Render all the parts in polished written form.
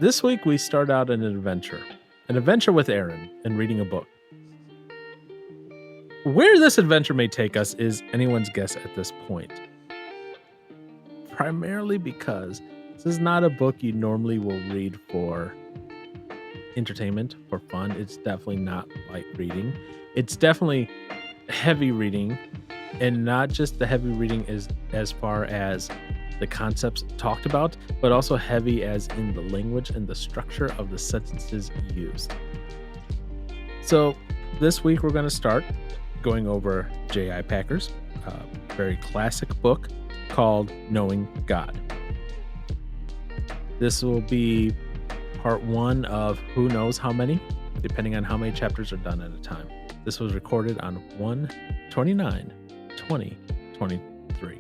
This week we start out an adventure with Aaron and reading a book. Where this adventure may take us is anyone's guess at this point. Primarily because this is not a book you normally will read for entertainment, for fun. It's definitely not light reading. It's definitely heavy reading, and not just the heavy reading as far as the concepts talked about, but also heavy as in the language and the structure of the sentences used. So this week we're going to start going over J.I. Packer's very classic book called Knowing God. This will be part one of who knows how many, depending on how many chapters are done at a time. This was recorded on 1/29/2023.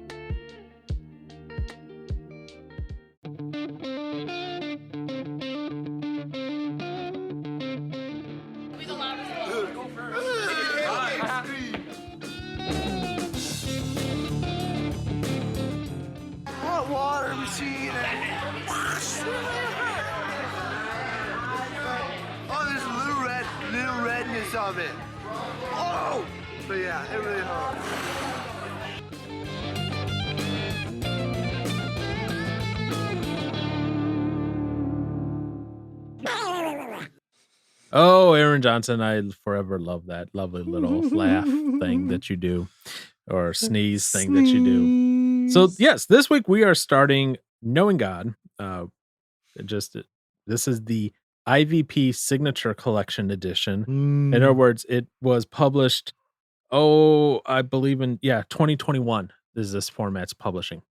Hot water machine. Oh, there's a little redness of it. Oh! But yeah, it really hurt. Oh, Aaron Johnson, I forever love that lovely little laugh thing that you do, or sneeze thing that you do. So yes, this week we are starting Knowing God. This is the IVP Signature Collection Edition. In other words, it was published, I believe in 2021 is this format's publishing.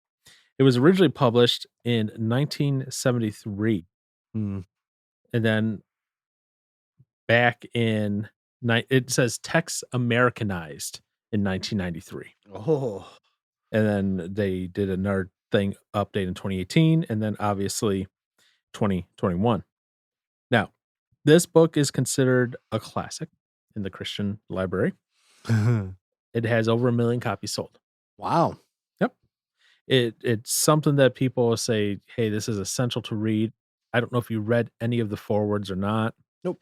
It was originally published in 1973. And then back in it says Tex Americanized in 1993. Oh, And then they did another thing update in 2018, and then obviously 2021. Now, this book is considered a classic in the Christian library. It has over 1 million copies sold. wow. Yep. It's something that people say, hey, this is essential to read. I don't know if you read any of the forewords or not. Nope.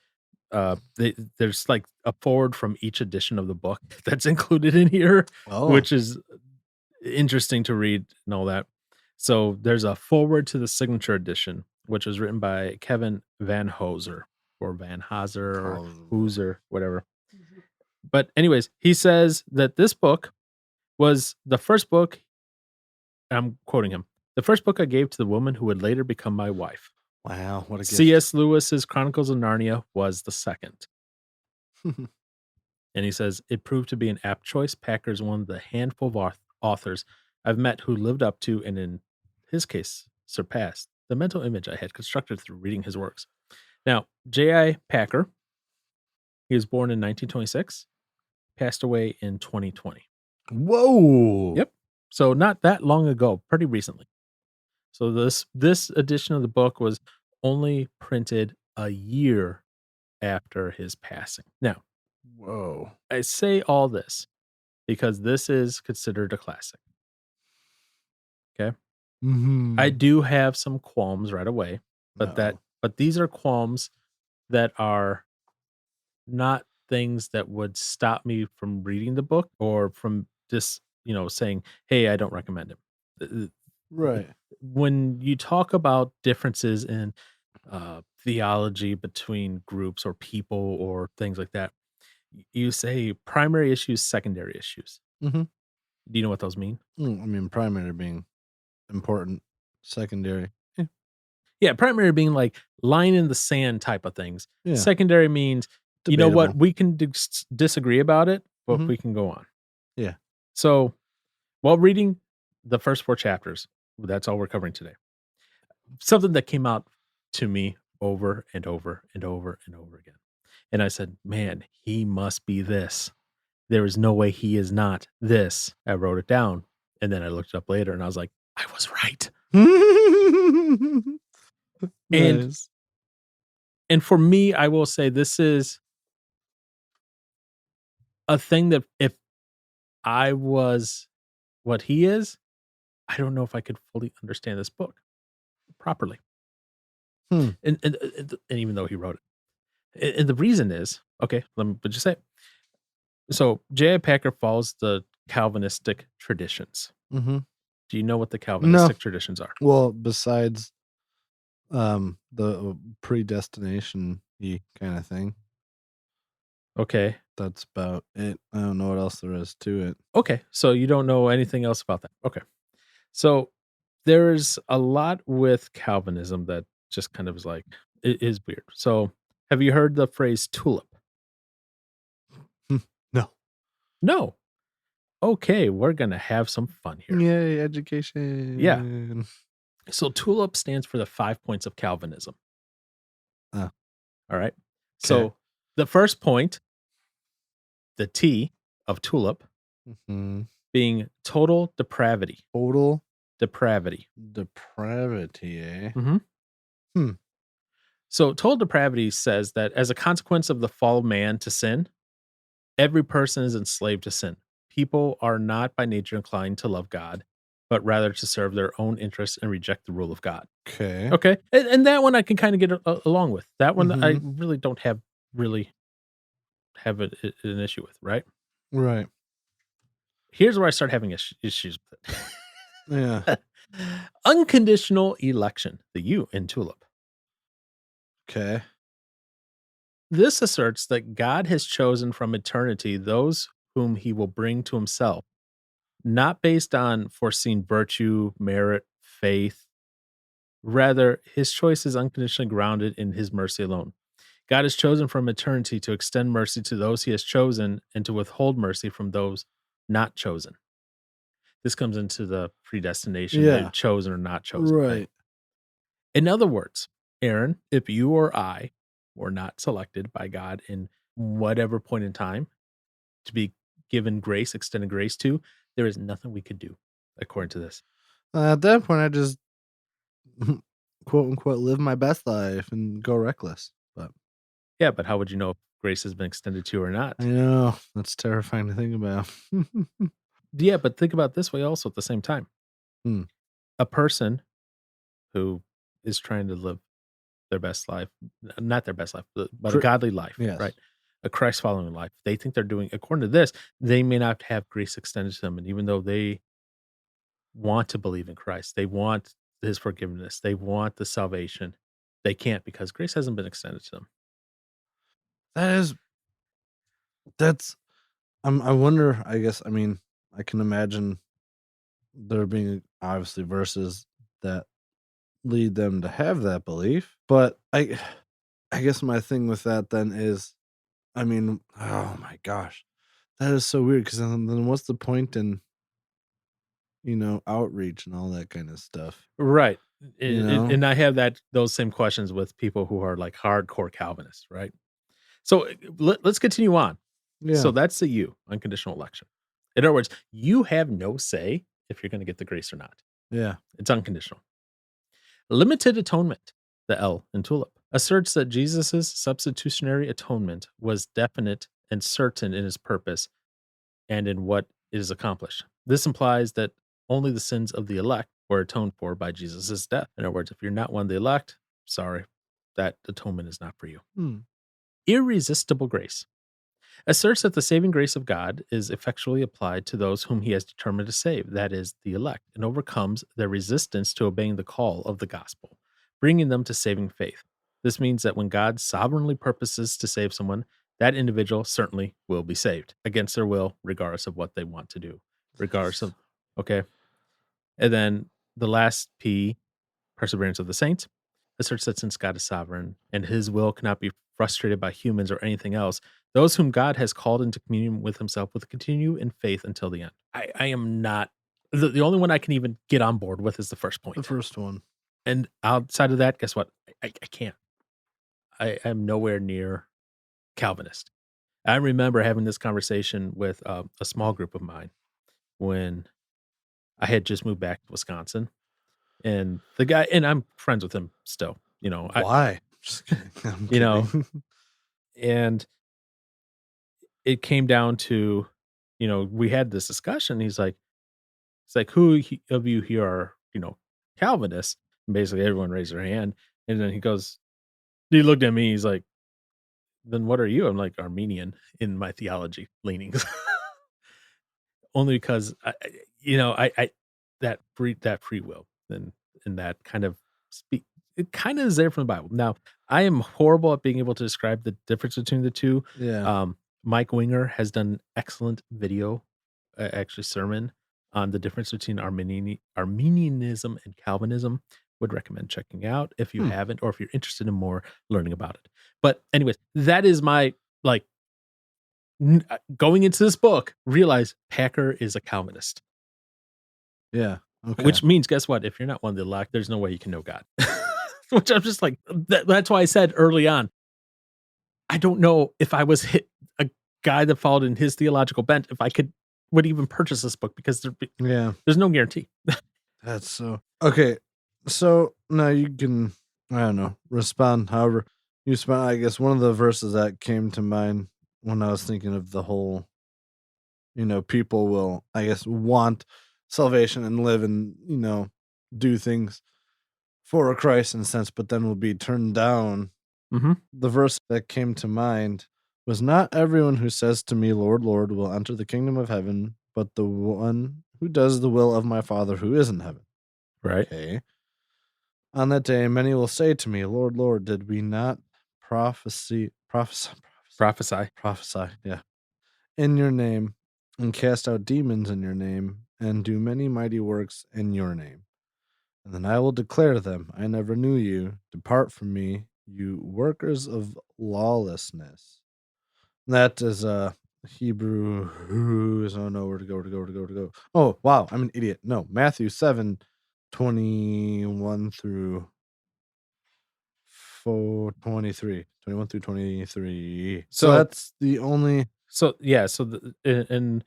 There's like a forward from each edition of the book that's included in here, which is interesting to read and all that. So there's a forward to the signature edition, which was written by Kevin Van Hoser or Van Hazer or Hooser, whatever. But anyways, he says that this book was the first book, I'm quoting him, the first book I gave to the woman who would later become my wife. Wow, what a gift. C.S. Lewis's Chronicles of Narnia was the second. And he says, it proved to be an apt choice. Packer's one of the handful of authors I've met who lived up to, and in his case, surpassed the mental image I had constructed through reading his works. Now, J.I. Packer, he was born in 1926, passed away in 2020. Whoa. Yep. So not that long ago, pretty recently. So this edition of the book was only printed a year after his passing. Now, Whoa. I say all this because this is considered a classic. Okay. I do have some qualms right away, but these are qualms that are not things that would stop me from reading the book or from just, saying, hey, I don't recommend it. Right. When you talk about differences in theology between groups or people or things like that, you say primary issues, secondary issues. Mm-hmm. Do you know what those mean? I mean, primary being important, secondary. Yeah, primary being like line in the sand type of things. Yeah. Secondary means, you know what, Debatable. we can disagree about it, but we can go on. Yeah. So while reading the first 4 chapters, that's all we're covering today. Something that came out to me over and over and over and over again. And I said, man, he must be this. There is no way he is not this. I wrote it down. And then I looked it up later and I was like, I was right. Nice. And for me, I will say this is a thing that if I was what he is, I don't know if I could fully understand this book properly. Hmm. And even though he wrote it, and the reason is okay. Let me just say it. So J.I. Packer follows the Calvinistic traditions. Mm-hmm. Do you know what the No. Calvinistic traditions are? Well, besides the predestination kind of thing. Okay. That's about it. I don't know what else there is to it. Okay. So you don't know anything else about that. Okay. So there's a lot with Calvinism that just kind of is like, it is weird. So have you heard the phrase tulip? No. No. Okay. We're going to have some fun here. Yay, education. So tulip stands for the 5 points of Calvinism. Oh. All right. So the first point, the T of tulip, Mm-hmm. being total depravity. Total Depravity. depravity, eh? Mm-hmm. Hmm. So total depravity says that as a consequence of the fall of man to sin, every person is enslaved to sin. People are not by nature inclined to love God, but rather to serve their own interests and reject the rule of God. Okay. Okay. And that one I can kind of get along with. That one I Mhm. really don't have an issue with, right? Right. Here's where I start having issues with Yeah. it. Unconditional election, the U in tulip. Okay. This asserts that God has chosen from eternity those whom he will bring to himself, not based on foreseen virtue, merit, faith. Rather, his choice is unconditionally grounded in his mercy alone. God has chosen from eternity to extend mercy to those he has chosen and to withhold mercy from those not chosen. This comes into the predestination, Yeah. chosen or not chosen, right? Right. In other words, Aaron, if you or I were not selected by God in whatever point in time to be given grace, extended grace to, there is nothing we could do, according to this. At that point, I just quote unquote live my best life and go reckless. But Yeah, but how would you know if grace has been extended to you or not? I know that's terrifying to think about. Yeah, but think about it this way also at the same time. Hmm. A person who is trying to live their best life, not their best life, but a godly life, Yes. right? A Christ following life. They think they're doing, according to this, they may not have grace extended to them. And even though they want to believe in Christ, they want his forgiveness, they want the salvation, they can't because grace hasn't been extended to them. That's I wonder, I guess, I mean, I can imagine there being obviously verses that lead them to have that belief, but I guess my thing with that then is, I mean, oh my gosh, that is so weird. Because then what's the point in, outreach and all that kind of stuff, Right. you know? And I have those same questions with people who are like hardcore Calvinists, right? So let's continue on. Yeah. So that's the you, unconditional election. In other words, you have no say if you're going to get the grace or not. Yeah. It's unconditional. Limited atonement, the L in tulip, asserts that Jesus' substitutionary atonement was definite and certain in his purpose and in what it is accomplished. This implies that only the sins of the elect were atoned for by Jesus' death. In other words, if you're not one of the elect, sorry, that atonement is not for you. Hmm. Irresistible grace asserts that the saving grace of God is effectually applied to those whom he has determined to save, that is, the elect, and overcomes their resistance to obeying the call of the gospel, bringing them to saving faith. This means that when God sovereignly purposes to save someone, that individual certainly will be saved against their will, regardless of what they want to do, regardless of, okay. And then the last P, perseverance of the saints, asserts that since God is sovereign and his will cannot be frustrated by humans or anything else, those whom God has called into communion with himself will continue in faith until the end. I am not, the only one I can even get on board with is the first The point. first one. And outside of that, guess what? I can't. I am nowhere near Calvinist. I remember having this conversation with a small group of mine when I had just moved back to Wisconsin. And the guy, and I'm friends with him still, Why? Just kidding. I'm you know, kidding. and it came down to, we had this discussion. It's like, who of you here are, Calvinists? And basically everyone raised their hand. And then he looked at me, he's like, "Then what are you?" I'm like, "Armenian in my theology leanings." Only because I that free will and that kind of speak it kinda is there from the Bible. Now, I am horrible at being able to describe the difference between the 2. Yeah. Mike Winger has done excellent video, actually sermon on the difference between Armenianism and Calvinism. Would recommend checking out if you Hmm. haven't or if you're interested in more learning about it. But anyways, that is my, like, going into this book, realize Packer is a Calvinist, Yeah. Okay. which means guess what? If you're not one of the elect, there's no way you can know God. Which I'm just like that's why I said early on, I don't know if I was hit a guy that followed in his theological bent, if I would even purchase this book because Yeah. there's no guarantee. That's so okay. So now you can, I don't know, respond however you respond. I guess one of the verses that came to mind when I was thinking of the whole, people will, I guess, want salvation and live and, do things for Christ in a sense, but then will be turned down. Mhm. The verse that came to mind was, "Not everyone who says to me, Lord, Lord, will enter the kingdom of heaven, but the one who does the will of my Father who is in heaven." Right. Okay. On that day, many will say to me, Lord, Lord, did we not Prophesy. prophesy, yeah, in your name, and cast out demons in your name, and do many mighty works in your name? And then I will declare to them, I never knew you. Depart from me, you workers of lawlessness. That is Hebrews. Oh no, where to go, where to go, where to go, where to go. Oh wow, I'm an idiot. No, Matthew 7:21 through 21 through 23. So So that's the only yeah, so and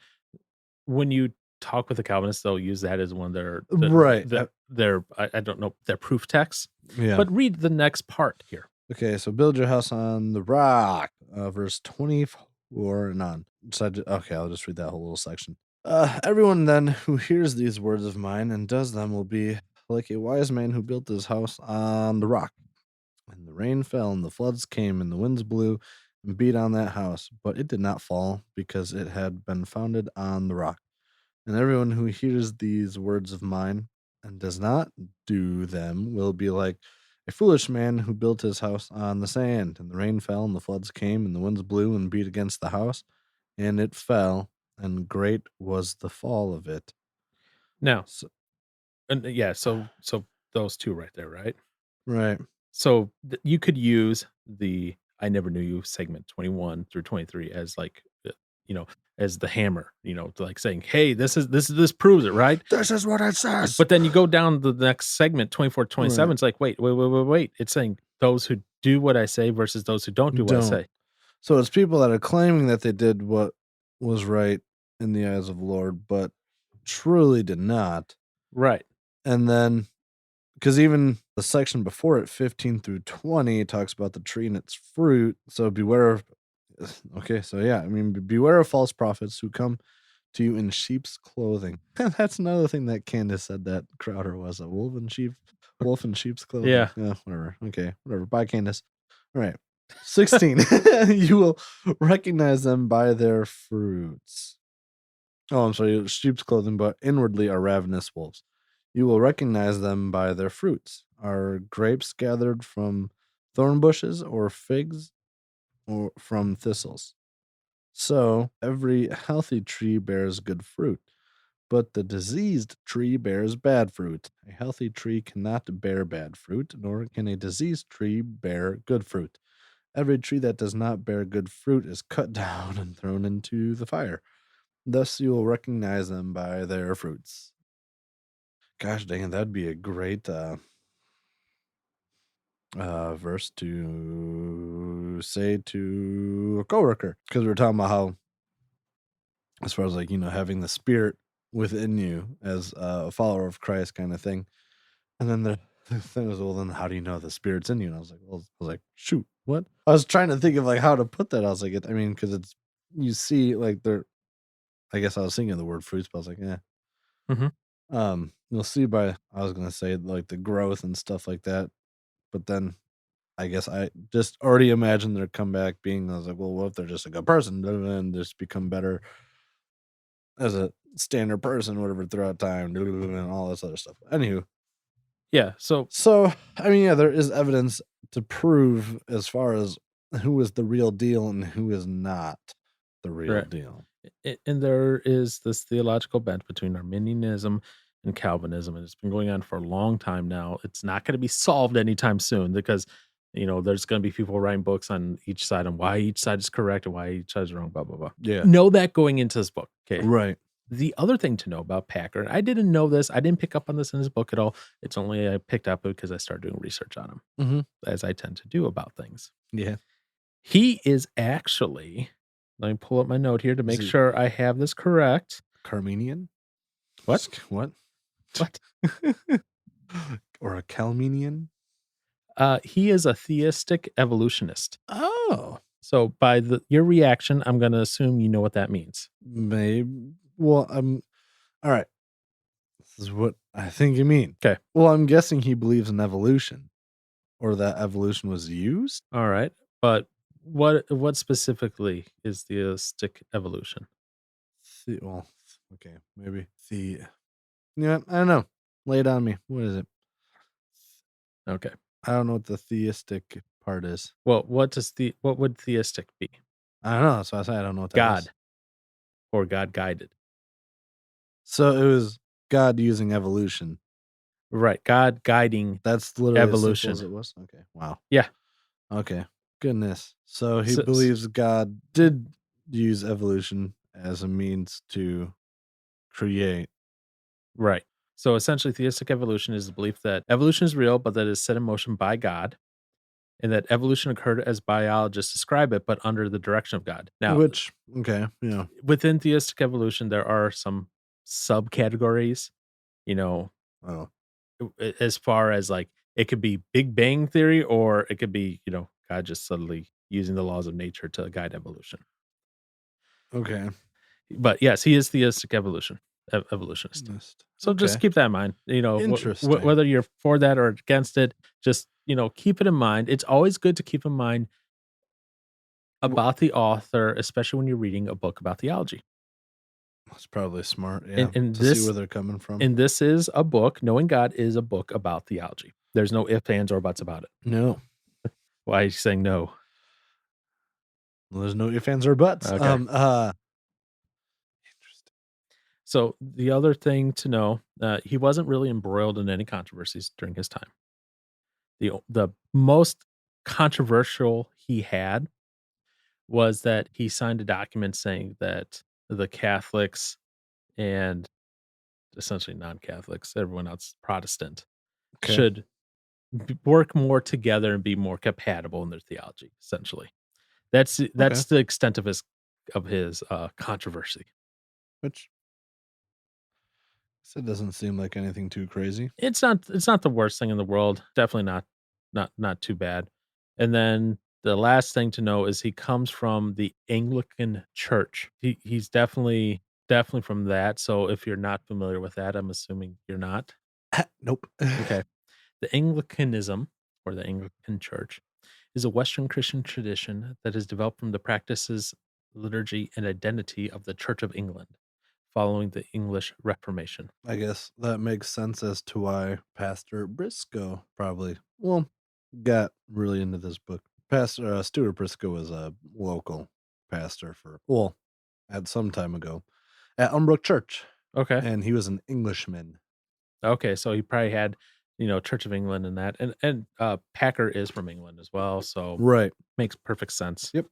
when you talk with a Calvinist, they'll use that as one of right. their I don't know, their proof texts. Yeah. But read the next part here. Okay, so build your house on the rock, verse 24 and on. So okay, I'll just read that whole little section. Everyone then who hears these words of mine and does them will be like a wise man who built his house on the rock. And the rain fell, and the floods came, and the winds blew and beat on that house, but it did not fall because it had been founded on the rock. And everyone who hears these words of mine and does not do them will be like a foolish man who built his house on the sand. And the rain fell, and the floods came, and the winds blew and beat against the house, and it fell, and great was the fall of it. Now, So, and yeah, so those 2 right there, right? right. So, you could use the "I never knew you" segment 21 through 23 as like, you know, as the hammer, to like saying, "Hey, this proves it, right?" This is what it says. But then you go down the next segment 24 to 27, Right. it's like, "Wait, wait, wait, wait, wait." It's saying those who do what I say versus those who don't do what I Don't. say. So it's people that are claiming that they did what was right in the eyes of the Lord, but truly did not. Right. And then, because even the section before it, 15 through 20, talks about the tree and its fruit. So beware of, okay, so yeah, I mean, beware of false prophets who come to you in sheep's clothing. That's another thing that Candace said that Crowder was a wolf in sheep's clothing. Yeah. Yeah, whatever. Okay, whatever. Bye, Candace. All right. 16. You will recognize them by their fruits. Oh, I'm sorry, sheep's clothing, but inwardly are ravenous wolves. You will recognize them by their fruits. Are grapes gathered from thorn bushes or figs or from thistles? So every healthy tree bears good fruit, but the diseased tree bears bad fruit. A healthy tree cannot bear bad fruit, nor can a diseased tree bear good fruit. Every tree that does not bear good fruit is cut down and thrown into the fire. Thus you will recognize them by their fruits. Gosh dang it, that'd be a great verse to say to a coworker. Because we were talking about how, as far as like, having the spirit within you as a follower of Christ kind of thing. And then the thing was, well, then how do you know the spirit's in you? And I was like, well, I was like, shoot, what? I was trying to think of like how to put that. I was like, I mean, because it's, you see, like, they're, I guess I was thinking of the word fruits, but I was like, yeah. Mhm. You'll see by, I was gonna say like the growth and stuff like that. but then I guess I just already imagine their comeback being, I was like, well, what if they're just a good person and just become better as a standard person, whatever, throughout time, and all this other stuff. Anywho, Yeah. So so I mean, yeah, there is evidence to prove as far as who is the real deal and who is not the real right. deal. And there is this theological bent between Arminianism and Calvinism, and it's been going on for a long time now. It's not going to be solved anytime soon because there's going to be people writing books on each side on why each side is correct and why each side is wrong. Blah blah blah. Yeah. Know that going into this book. Okay. Right. The other thing to know about Packer, and I didn't know this. I didn't pick up on this in his book at all. It's only I picked up because I started doing research on him, Mm-hmm. as I tend to do about things. Yeah. He is actually. Let me pull up my note here to make he- sure I have this correct. Carmenian? What? What? What? Or a Calmenian? He is a theistic evolutionist. Oh. So by your reaction, I'm going to assume you know what that means. Maybe. Well, all right. This is what I think you mean. Okay. Well, I'm guessing he believes in evolution, or that evolution was used. All right. But what specifically is theistic evolution? Well, okay, maybe yeah, I don't know. Lay it on me. What is it? Okay. I don't know what the theistic part is. Well, what would theistic be? I don't know. That's why I say I don't know what that is. God or God guided. So it was God using evolution. Right. God guiding. That's literally Evolution. as simple as it was. Okay. Wow. Yeah. Okay. Goodness. So he So- believes God did use evolution as a means to create. Right. So essentially, theistic evolution is the belief that evolution is real, but that it is set in motion by God, and that evolution occurred as biologists describe it, but under the direction of God. Now, Which, okay, yeah. within theistic evolution, there are some subcategories, Oh. as far as like it could be Big Bang theory, or it could be, God just subtly using the laws of nature to guide evolution. Okay. But yes, he is theistic evolutionist. So just keep that in mind. Interesting. Whether you're for that or against it, just keep it in mind. It's always good to keep in mind about the author, especially when you're reading a book about theology. That's probably smart. Yeah. And to see where they're coming from. And this is a book. Knowing God is a book about theology. There's no ifs, ands, or buts about it. No. Why are you saying no? Well, there's no ifs, ands, or buts. Okay. Interesting. So the other thing to know, he wasn't really embroiled in any controversies during his time. The most controversial he had was that he signed a document saying that the Catholics and essentially non-Catholics, everyone else Protestant, should work more together and be more compatible in their theology. Essentially, that's the extent of his controversy. Which it doesn't seem like anything too crazy. It's not the worst thing in the world. Definitely not too bad. And then the last thing to know is he comes from the Anglican Church. He's definitely from that. So if you're not familiar with that, I'm assuming you're not. Nope. Okay. The Anglicanism, or the Anglican Church, is a Western Christian tradition that has developed from the practices, liturgy, and identity of the Church of England following the English Reformation. I guess that makes sense as to why Pastor Briscoe probably got really into this book. Pastor Stuart Briscoe was a local pastor at some time ago at Umbrook Church. Okay. And he was an Englishman. Okay, so he probably had, Church of England and that, and Packer is from England as well, so Right. makes perfect sense. Yep.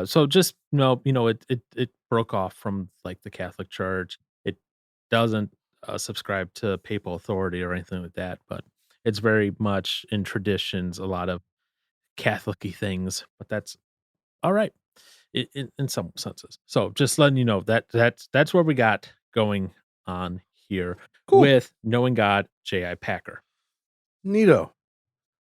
So just it broke off from like the Catholic Church. It doesn't subscribe to papal authority or anything like that, but it's very much in traditions, a lot of Catholic-y things. But that's all right in some senses. So just letting you know that's where we got going on here with Knowing God, J.I. Packer. Neato.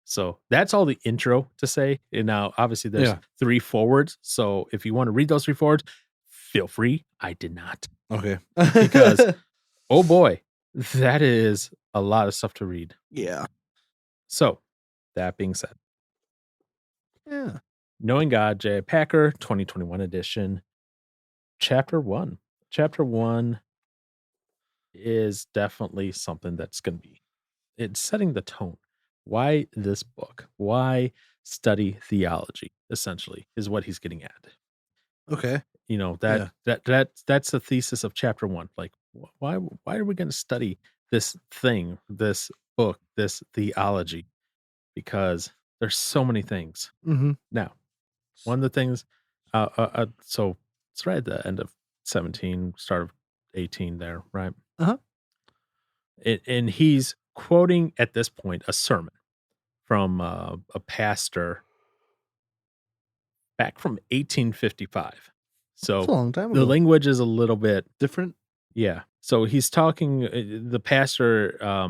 So that's all the intro to say. And now, obviously, there's 3 forwards. So if you want to read those 3 forwards, feel free. I did not. Okay. Because, oh boy, that is a lot of stuff to read. Yeah. So That being said, Yeah. Knowing God, J. Packer, 2021 edition, Chapter 1. Chapter 1 is definitely something that's going to be, it's setting the tone. Why this book? Why study theology? Essentially, is what he's getting at. Okay. You know Yeah. that's the thesis of chapter 1. Like, why are we going to study this thing, this book, this theology? Because there's so many things. Mm-hmm. Now, one of the things, so it's right at the end of 17, start of 18 there, right? Uh-huh. And he's quoting at this point a sermon from a pastor back from 1855. It's a So long time the ago. language is a little bit, Different. yeah. So he's talking, the pastor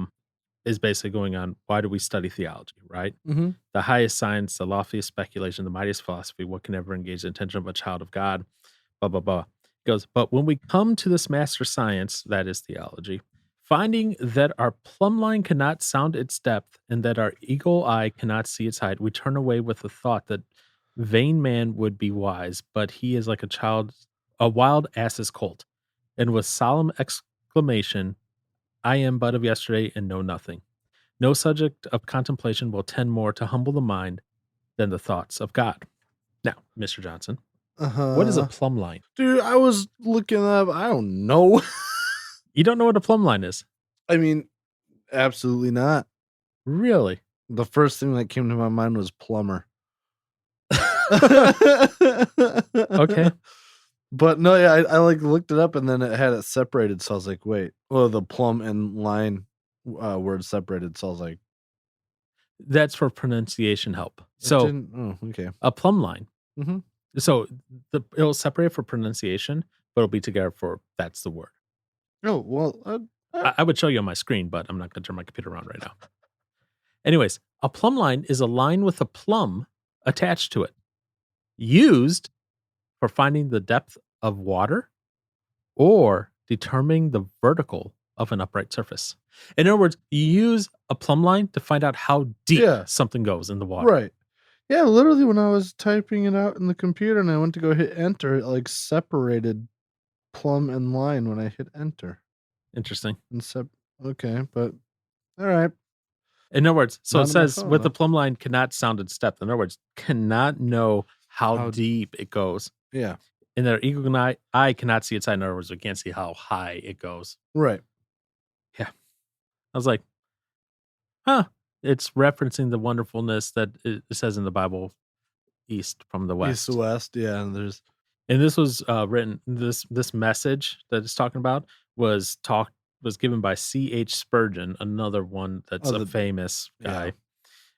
is basically going on, why do we study theology, right? Mm-hmm. The highest science, the loftiest speculation, the mightiest philosophy, what can ever engage the attention of a child of God? Blah, blah, blah. He goes, but when we come to this master science, that is theology, finding that our plumb line cannot sound its depth and that our eagle eye cannot see its height, we turn away with the thought that vain man would be wise, but he is like a child, a wild ass's colt. And with solemn exclamation, I am but of yesterday and know nothing. No subject of contemplation will tend more to humble the mind than the thoughts of God. Now, Mr. Johnson, what is a Uh-huh. plumb line? Dude, I was looking up. I don't know. You don't know what a plumb line is? I mean, absolutely not. Really? The first thing that came to my mind was plumber. Okay. But no, yeah, I like looked it up and then it had it separated. So I was like, wait, well, the plumb and line word separated. So I was like, That's for pronunciation help. it So didn't. Oh, okay. a plumb line. Mm-hmm. So it'll separate for pronunciation, but it'll be together for that's the word. Oh, well, I would show you on my screen, but I'm not going to turn my computer around right now. Anyways, a plumb line is a line with a plumb attached to it, used for finding the depth of water or determining the vertical of an upright surface. In other words, you use a plumb line to find out how deep Yeah. something goes in the water. right. Yeah, literally when I was typing it out in the computer and I went to go hit enter, it like separated plumb and line when I hit enter. Interesting. And okay, but all right. In other words, so Not it on my says phone, with the though. plumb line cannot sound its depth. In other words, cannot know how How- deep it goes. Yeah. And their eagle eye cannot see its height. In other words, we can't see how high it goes. Right. Yeah. I was like, huh. It's referencing the wonderfulness that it says in the Bible, east from the west. East to west, yeah, and there's And this was written. This message that it's talking about was given by C.H. Spurgeon, another one that's a famous guy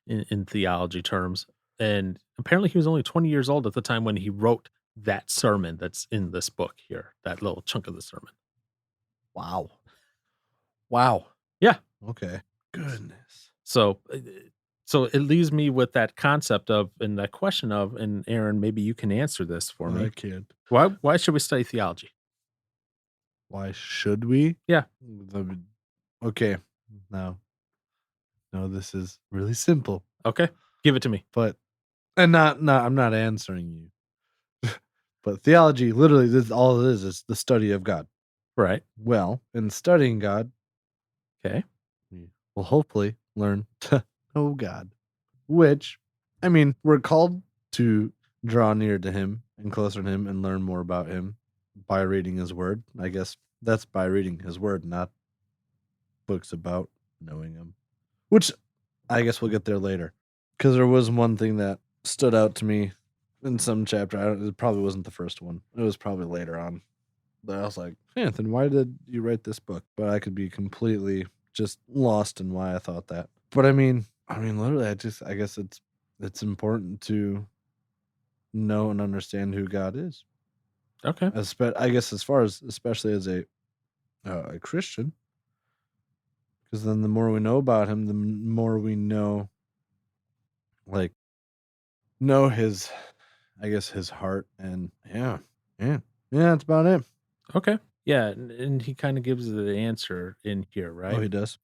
in theology terms. And apparently, he was only 20 years old at the time when he wrote that sermon that's in this book here. That little chunk of the sermon. wow. Yeah. Okay. Goodness. So it leaves me with that concept of and that question of, and Aaron, maybe you can answer this for me. I can't. Why should we study theology? Why should we? Yeah. Okay. No, this is really simple. Okay. Give it to me. But I'm not answering you. But theology, literally, this all it is the study of God. Right. Well, in studying God, Okay. we will hopefully learn to know God. Which, I mean, we're called to draw near to Him and closer to Him and learn more about Him by reading His Word. I guess that's by reading His Word, not books about knowing Him. Which I guess we'll get there later. Because there was one thing that stood out to me in some chapter. It probably wasn't the first one. It was probably later on. But I was like, Anthony, why did you write this book? But I could be completely just lost in why I thought that. But I mean, literally, I guess it's important to know and understand who God is. Okay. I guess especially as a Christian, because then the more we know about Him, the more we know His, I guess, His heart, and yeah, that's about it. Okay. Yeah, and he kinda gives the answer in here, Oh, right? he does?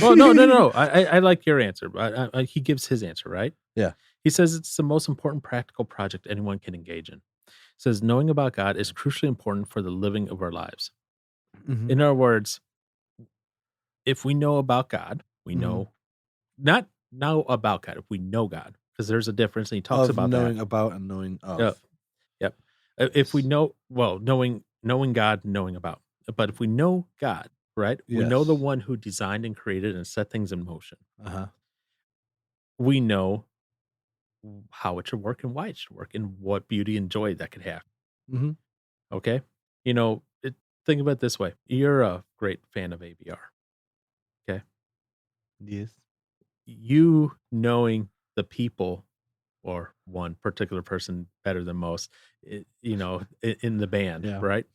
Well, no, no, no, I like your answer, but he gives his answer, right? Yeah. He says it's the most important practical project anyone can engage in. Says knowing about God is crucially important for the living of our lives. Mhm, In other words, if we know about God, we mhm. know not know about God, if we know God, because there's a difference, and he talks Of about that. knowing about and knowing Yeah, of. yep. If we Yes. know, well, knowing God, knowing about. But if we know God, right? We know the Yes. one who designed and created and set things in motion. Uh-huh. We know how it should work and why it should work and what beauty and joy that could have. Mhm. Okay. You know, think about it this way. You're a great fan of ABR. Okay. Yes. You knowing the people or one particular person better than most, in the band, Yeah. right?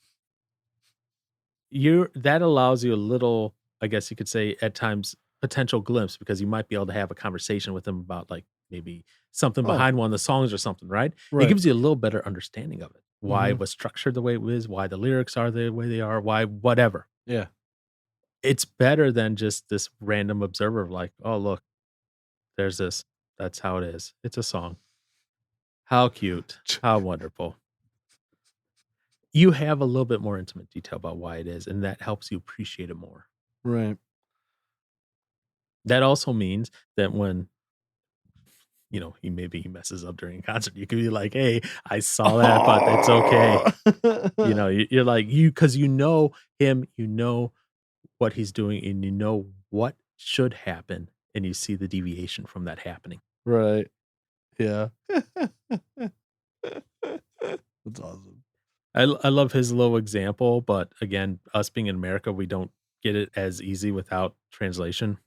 That allows you a little, I guess you could say, at times, potential glimpse because you might be able to have a conversation with them about like maybe something Oh, behind one of the songs or something, right? It right. gives you a little better understanding of it. Why it Mhm. was structured the way it was, why the lyrics are the way they are, why whatever. Yeah. It's better than just this random observer of like, oh look, there's this. That's how it is. It's a song. How cute. How wonderful. You have a little bit more intimate detail about why it is, and that helps you appreciate it more. Right. That also means that when, he messes up during a concert, you could be like, "Hey, I saw that, but it's okay." Oh! You're like, because you know him, you know what he's doing, and you know what should happen, and you see the deviation from that happening. Right. Yeah. That's awesome. I love his little example, but again, us being in America, we don't get it as easy without translation.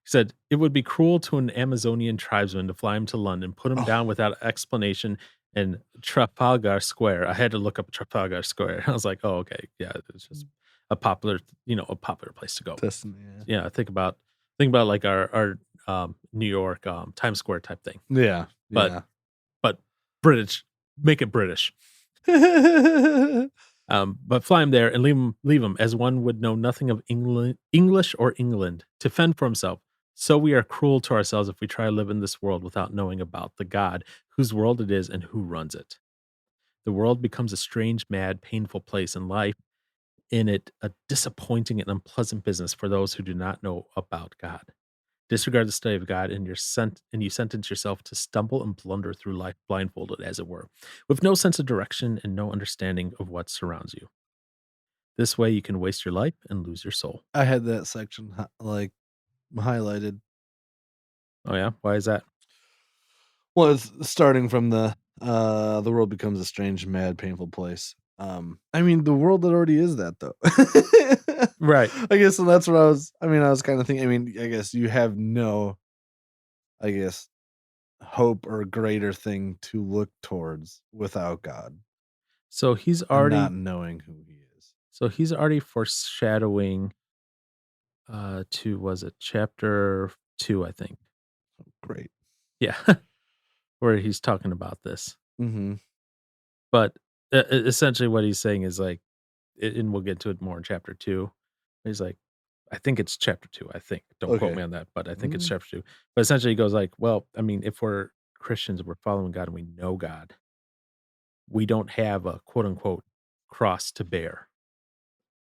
He said, "It would be cruel to an Amazonian tribesman to fly him to London, put him down Oh, without explanation in Trafalgar Square." I had to look up Trafalgar Square. I was like, "Oh, okay. Yeah, it's just a popular place to go." Destiny, yeah. Yeah, think about like our New York, Times Square type thing. Yeah, But yeah. but British, make it British. But fly him there and leave him as one would know nothing of English or England to fend for himself. So we are cruel to ourselves if we try to live in this world without knowing about the God whose world it is and who runs it. The world becomes a strange, mad, painful place, and life in it a disappointing and unpleasant business for those who do not know about God. Disregard the study of God, and you sentence yourself to stumble and blunder through life blindfolded, as it were, with no sense of direction and no understanding of what surrounds you. This way, you can waste your life and lose your soul. I had that section highlighted. Oh yeah, why is that? Well, it's starting from the world becomes a strange, mad, painful place. I mean, the world that already is that though. Right. I guess so that's what I was kinda thinking. I mean, I guess you have no, I guess, hope or greater thing to look towards without God So he's and not already knowing who he is. so he's already foreshadowing to was it chapter 2, I think. Great. Yeah, where he's talking about this. Mhm. But essentially what he's saying is like, and we'll get to it more in chapter 2. He's like, I think it's chapter 2, I think. Don't quote Okay. me on that, but I think it's Mm, chapter 2. But essentially he goes like, well, I mean, if we're Christians, we're following God and we know God, we don't have a quote unquote cross to bear.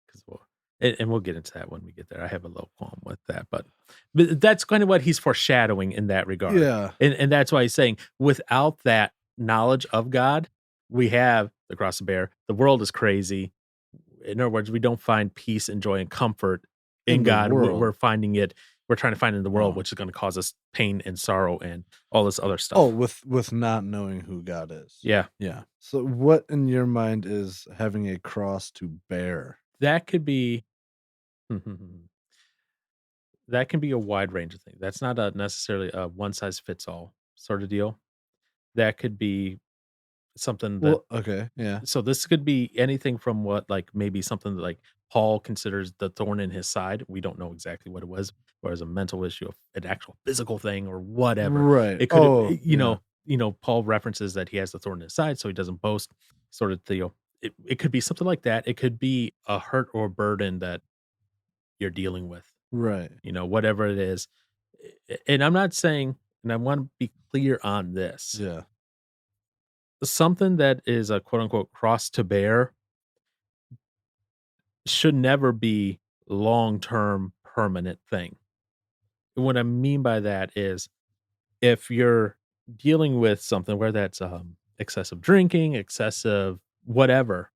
'Cause and we'll get into that when we get there. I have a little poem with that, but that's kind of what he's foreshadowing in that regard. yeah. And that's why he's saying without that knowledge of God, we have the cross to bear. The world is crazy. In other words, we don't find peace and joy and comfort in In the God. We're, world. we're finding it. We're trying to find it in the world, Oh. which is going to cause us pain and sorrow and all this other Oh, stuff. with not knowing who God is. Yeah, Yeah. So what in your mind is having a cross to bear? that could be that can be a wide range of things. That's not a necessarily a one size fits all sort of deal. That could be something that Well, okay, yeah. so this could be anything from what like maybe something that like Paul considers the thorn in his side. We don't know exactly what it was, or as a mental issue, an actual physical thing, or whatever. Right. It could, Oh, yeah. Paul references that he has the thorn in his side, so he doesn't boast, sort of deal. it could be something like that. It could be a hurt or burden that you're dealing with, Right. whatever it is. And I'm not saying, and I want to be clear on this, Yeah. something that is a quote unquote cross to bear should never be long term permanent thing. What I mean by that is if you're dealing with something where that's excessive drinking, excessive whatever,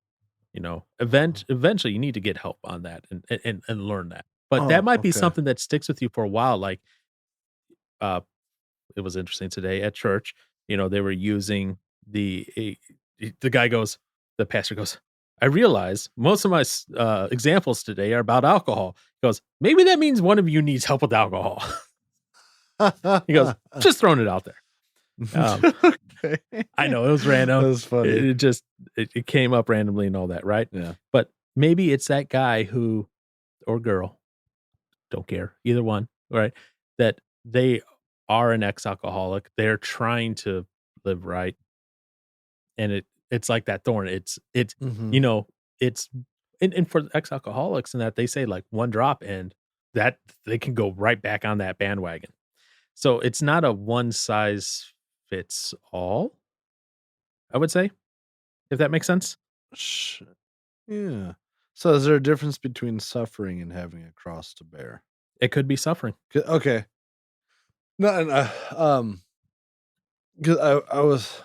eventually you need to get help on that and learn that. But that Oh, might be okay. something that sticks with you for a while. Like uh it was interesting today at church, they were using the guy goes, the pastor goes, I realize most of my examples today are about alcohol. He goes, maybe that means one of you needs help with alcohol. He goes, just throwing it out there. Okay. I know it was That random. was funny. It just it came up randomly and all that, right? Yeah. But maybe it's that guy who or girl, don't care, either one, right? That they are an ex-alcoholic. They're trying to live right, and it's like that thorn. It's Mhm. you know, it's and for ex-alcoholics and that they say like one drop and that they can go right back on that bandwagon. So it's not a one size fits all, I would say, if that makes sense. Sh Yeah. So is there a difference between suffering and having a cross to bear? It could be suffering. Okay. No, and, 'cause I was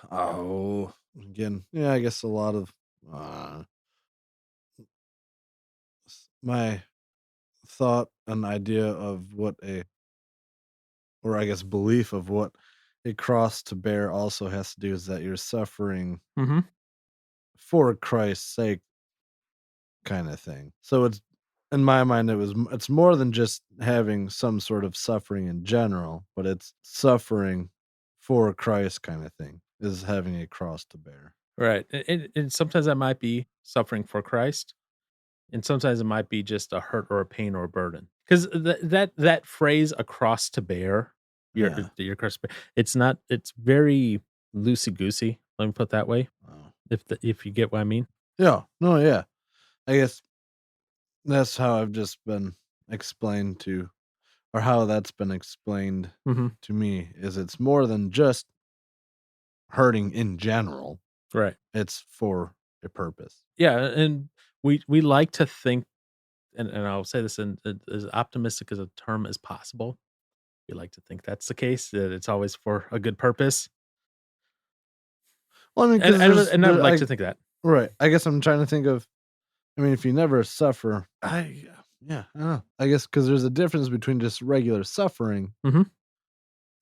again, yeah, I guess a lot of, uh, my thought and idea of what a or I guess belief of what a cross to bear also has to do is that you're suffering Mhm. for Christ's sake kinda thing. So it's in my mind, it's more than just having some sort of suffering in general, but it's suffering for Christ kinda thing, is having a cross to bear. Right. And sometimes that might be suffering for Christ, and sometimes it might be just a hurt or a pain or a burden. Because that phrase "across to bear," Yeah. your cross to bear, it's not. It's very loosey goosey. Let me put it that way. Oh. If you get what I mean. Yeah. No, yeah. I guess that's how I've just been explained to or how that's been explained Hmm. to me is it's more than just hurting in general. Right. It's for a purpose. Yeah. And we like to think, and I'll say this in as optimistic as a term as possible. We like to think that's the case. That it's always for a good purpose, Well, I mean, and because and I would like to think that. right. I guess I'm trying to think of I mean, if you never suffer, yeah, I don't know. I guess because there's a difference between just regular suffering Hmm.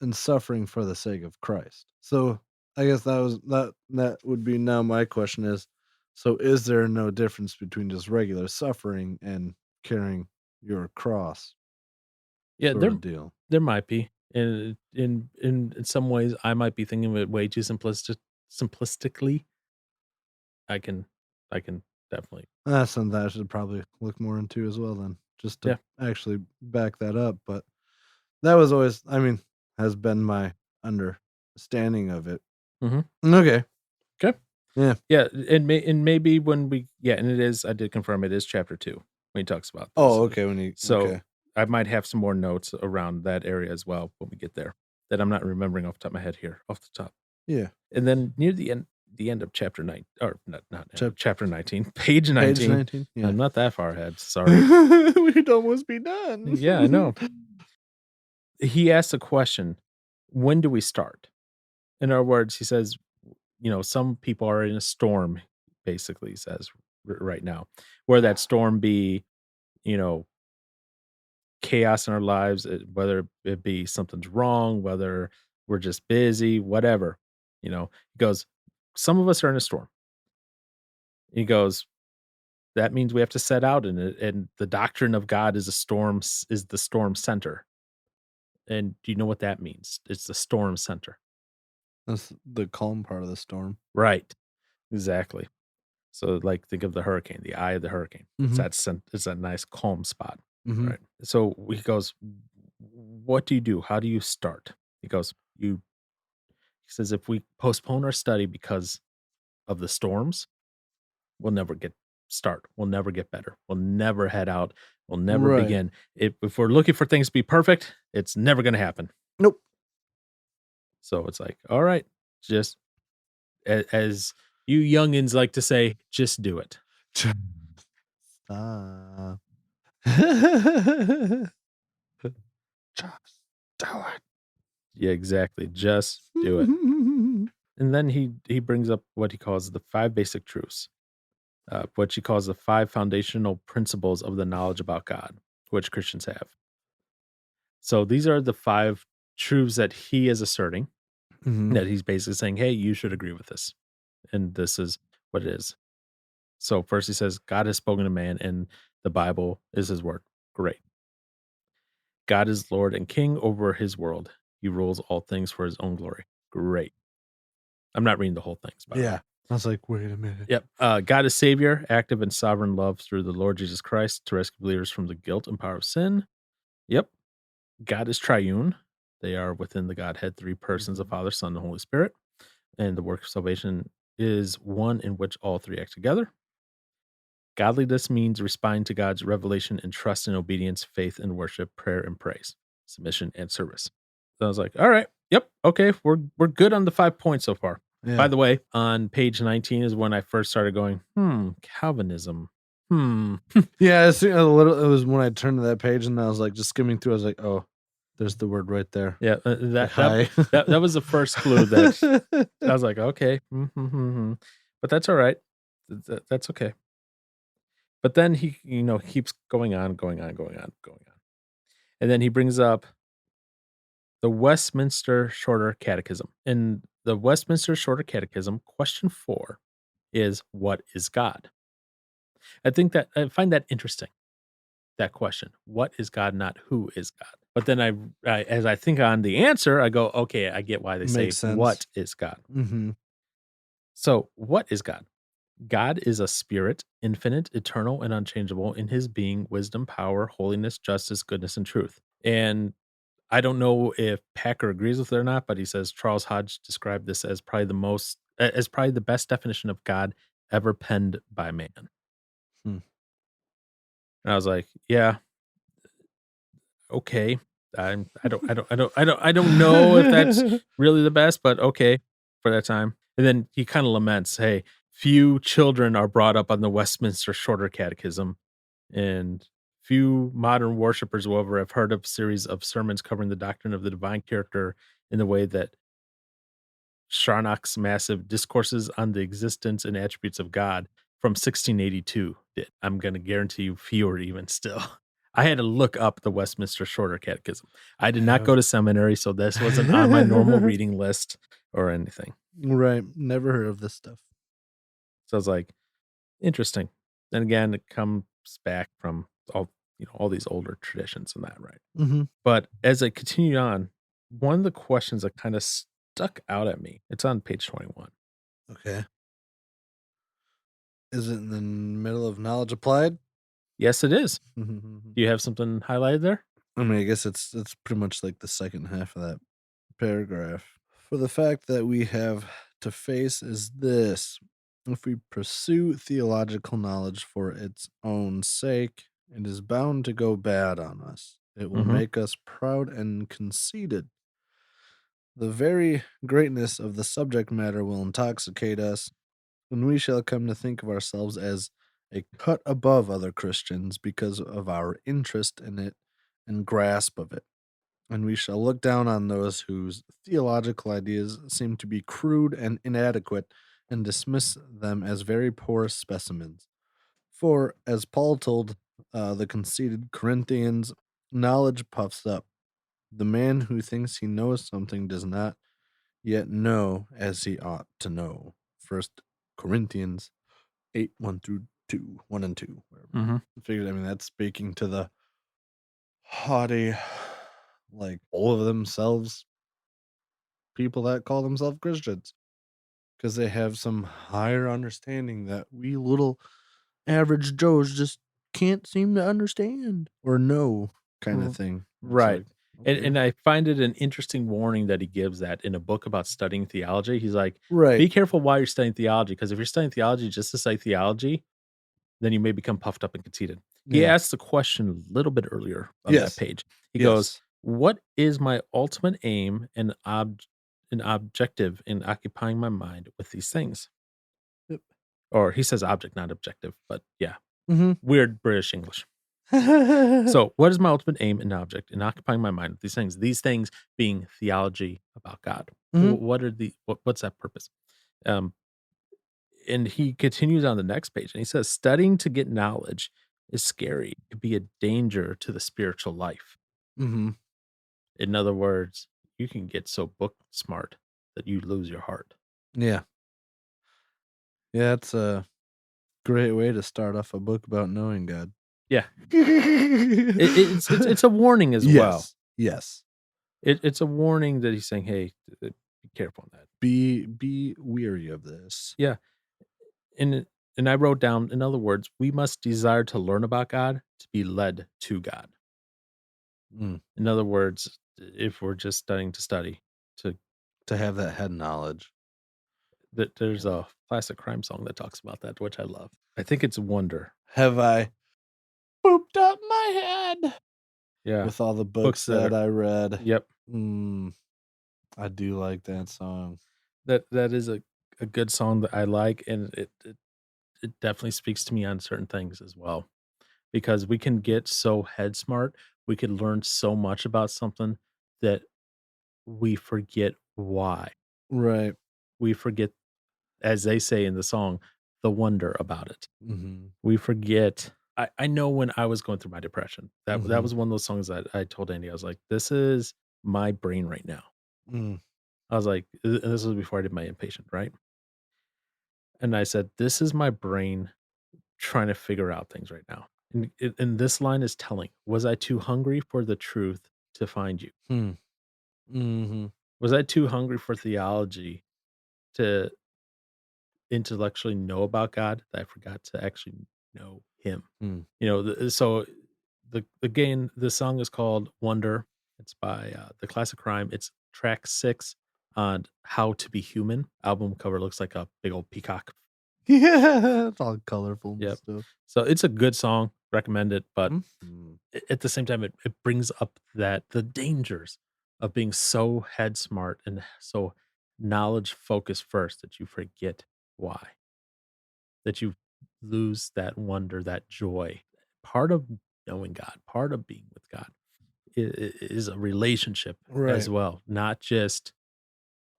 and suffering for the sake of Christ. So I guess that would be now my question is, so is there no difference between just regular suffering and carrying your cross Yeah, sort there of deal? there might be. And in some ways, I might be thinking of it way too simplistically. I can I can definitely, That's something that I should probably look more into as well then, just to yeah. actually back that up. But that was always, I mean, has been my understanding of it. Hmm. Okay. Okay. Yeah. Yeah, and maybe when we and it is, I did confirm it is chapter 2 when he talks about this. Oh, okay. When you So okay. I might have some more notes around that area as well when we get there that I'm not remembering off the top of my head here, off the top. Yeah. And then near the end of chapter 9, or not Chap chapter 19, page Page 19. 19? Yeah. I'm not that far ahead, sorry. We'd almost be done. Yeah, I know. He asks a question, "When do we start?" In other words, he says, some people are in a storm, basically, he says right now, where that storm be, you know, chaos in our lives, whether it be something's wrong, whether we're just busy, whatever. He goes, some of us are in a storm. He goes, that means we have to set out in it. And the doctrine of God is is the storm center. And do you know what that means? It's the storm center. That's the calm part of the storm. Right. Exactly. So, like, think of the hurricane, the eye of the hurricane. Mhm. It's that nice calm spot, Mhm. right? So he goes, "What do you do? How do you start?" He goes, he says, "If we postpone our study because of the storms, we'll never we'll never get better, we'll never head out, we'll never Right. begin. If we're looking for things to be perfect, it's never going to happen. Nope. So it's like, all right, just as you youngins like to say, just do it. Stop. Just do it. Yeah, exactly. Just do it. And then he brings up what he calls the 5 basic truths, what he calls the 5 foundational principles of the knowledge about God, which Christians have. So these are the 5 truths that he is asserting, Mhm. that he's basically saying, hey, you should agree with this. And this is what it is. So first he says, God has spoken to man and the Bible is his word. Great. God is Lord and King over his world. He rules all things for his own glory. Great. I'm not reading the whole things, by the way. Yeah. I was like, wait a minute. Yep. God is Savior, active in sovereign love through the Lord Jesus Christ to rescue believers from the guilt and power of sin. Yep. God is triune. They are within the Godhead, 3 persons, the Father, Son, and Holy Spirit. And the work of salvation is one in which all 3 act together. Godliness means responding to God's revelation in trust and obedience, faith and worship, prayer and praise, submission and service. So I was like, all right, yep, okay, we're good on the 5 points so far. Yeah. By the way, on page 19 is when I first started going, Calvinism. Yeah, I see a little. It was when I turned to that page and I was like, just skimming through. I was like, oh, there's the word right there. Yeah, Like, hi. that was the first clue that I was like, okay, but that's all right. That's okay. But then he, keeps going on. And then he brings up the Westminster Shorter Catechism. In the Westminster Shorter Catechism, question 4 is, what is God? I find that interesting, that question. What is God, not who is God? But then as I think on the answer, I go, okay, I get why they say, Makes sense. what is God? Mm-hmm. So what is God? God is a spirit, infinite, eternal, and unchangeable in his being, wisdom, power, holiness, justice, goodness, and truth. And I don't know if Packer agrees with it or not, but he says Charles Hodge described this as probably the best definition of God ever penned by man. Hmm. And I was like, yeah, okay. I don't know if that's really the best, but okay for that time. And then he kind of laments, hey, few children are brought up on the Westminster Shorter Catechism, and few modern worshipers will ever have heard of a series of sermons covering the doctrine of the divine character in the way that Charnock's massive discourses on the existence and attributes of God from 1682 did. I'm going to guarantee you fewer even still. I had to look up the Westminster Shorter Catechism. I did not go to seminary, so this wasn't on my normal reading list or anything. Right. Never heard of this stuff. So I was like, interesting. And again, it comes back from all these older traditions and that, right? Mm-hmm. But as I continued on, one of the questions that kind of stuck out at me, it's on page 21. Okay. Is it in the middle of knowledge applied? Yes, it is. Do you have something highlighted there? I mean, I guess it's pretty much like the second half of that paragraph. For the fact that we have to face is this: if we pursue theological knowledge for its own sake, it is bound to go bad on us. It will make us proud and conceited. The very greatness of the subject matter will intoxicate us, and we shall come to think of ourselves as a cut above other Christians because of our interest in it and grasp of it. And we shall look down on those whose theological ideas seem to be crude and inadequate and dismiss them as very poor specimens. For, as Paul told the conceited Corinthians, knowledge puffs up. The man who thinks he knows something does not yet know as he ought to know. First Corinthians 8, 1 through 2, 1 and 2. I figured, I mean, that's speaking to the haughty, like, all of themselves people that call themselves Christians, because they have some higher understanding that we little average Joes just can't seem to understand or know, kind of thing. It's Right. like, Okay. And I find it an interesting warning that he gives that in a book about studying theology. He's like, Right. be careful why you're studying theology, because if you're studying theology just to study theology, then you may become puffed up and conceited. He Yeah. asked the question a little bit earlier on that Yes. page. He goes, Yes. what is my ultimate aim and objective in occupying my mind with these things? Yep. Or he says object, not objective, but yeah, Mhm. weird British English. So, what is my ultimate aim and object in occupying my mind with these things? These things being theology about God. Mhm. What are what's that purpose? Um, and he continues on the next page and he says, studying to get knowledge is scary. It could be a danger to the spiritual life. Mhm. In other words, you can get so book smart that you lose your heart. Yeah. Yeah, it's a great way to start off a book about knowing God. Yeah, it's a warning as well. Yes. It's a warning that he's saying, hey, be careful on that. Be weary of this. Yeah. And I wrote down, in other words, we must desire to learn about God to be led to God. Mm. In other words, if we're just studying to study, To have that head knowledge. that there's a classic crime song that talks about that, which I love. I think it's Wonder. Have I pooped up my head? Yeah. With all the books that I read. Yep. I do like that song. That is a good song that I like, and it definitely speaks to me on certain things as well. Because we can get so head smart, we could learn so much about something that we forget why. Right. We forget, as they say in the song, the wonder about it. Mhm. We forget. I know when I was going through my depression, that Mhm. was one of those songs that I told Andy, I was like, "This is my brain right now." Mm. I was like, and this was before I did my inpatient, right? And I said, "This is my brain trying to figure out things right now." And this line is telling. Was I too hungry for the truth to find you? Hmm. Mhm. Was I too hungry for theology to intellectually know about God that I forgot to actually know Him? Hmm. You know, so again, the song is called Wonder. It's by the Classic Crime. It's track 6 on How to Be Human. Album cover looks like a big old peacock. Yeah, it's all colorful and Yep. stuff. So it's a good song. Recommend it, but Mhm. at the same time, it brings up that the dangers of being so head smart and so knowledge focused first that you forget why, that you lose that wonder, that joy. Part of knowing God, part of being with God is a relationship Right. as well, not just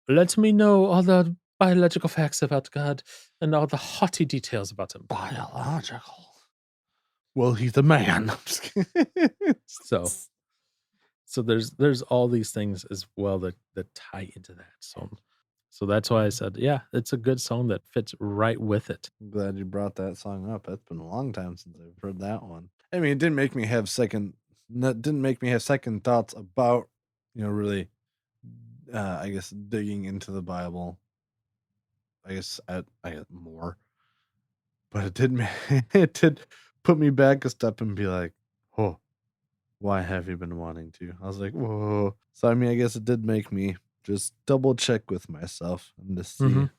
let me know all the biological facts about God and all the haughty details about him. Biological. Well, he's a man. I'm just kidding. So there's all these things as well that tie into that. So that's why I said, yeah, it's a good song that fits right with it. I'm glad you brought that song up. It's been a long time since I've heard that one. I mean, it didn't make me have second thoughts about, really I guess digging into the Bible. I guess I get more. But it did it did put me back a step and be like, "Oh, why have you been wanting to?" I was like, "Whoa." So I mean, I guess it did make me just double check with myself and to see Mhm.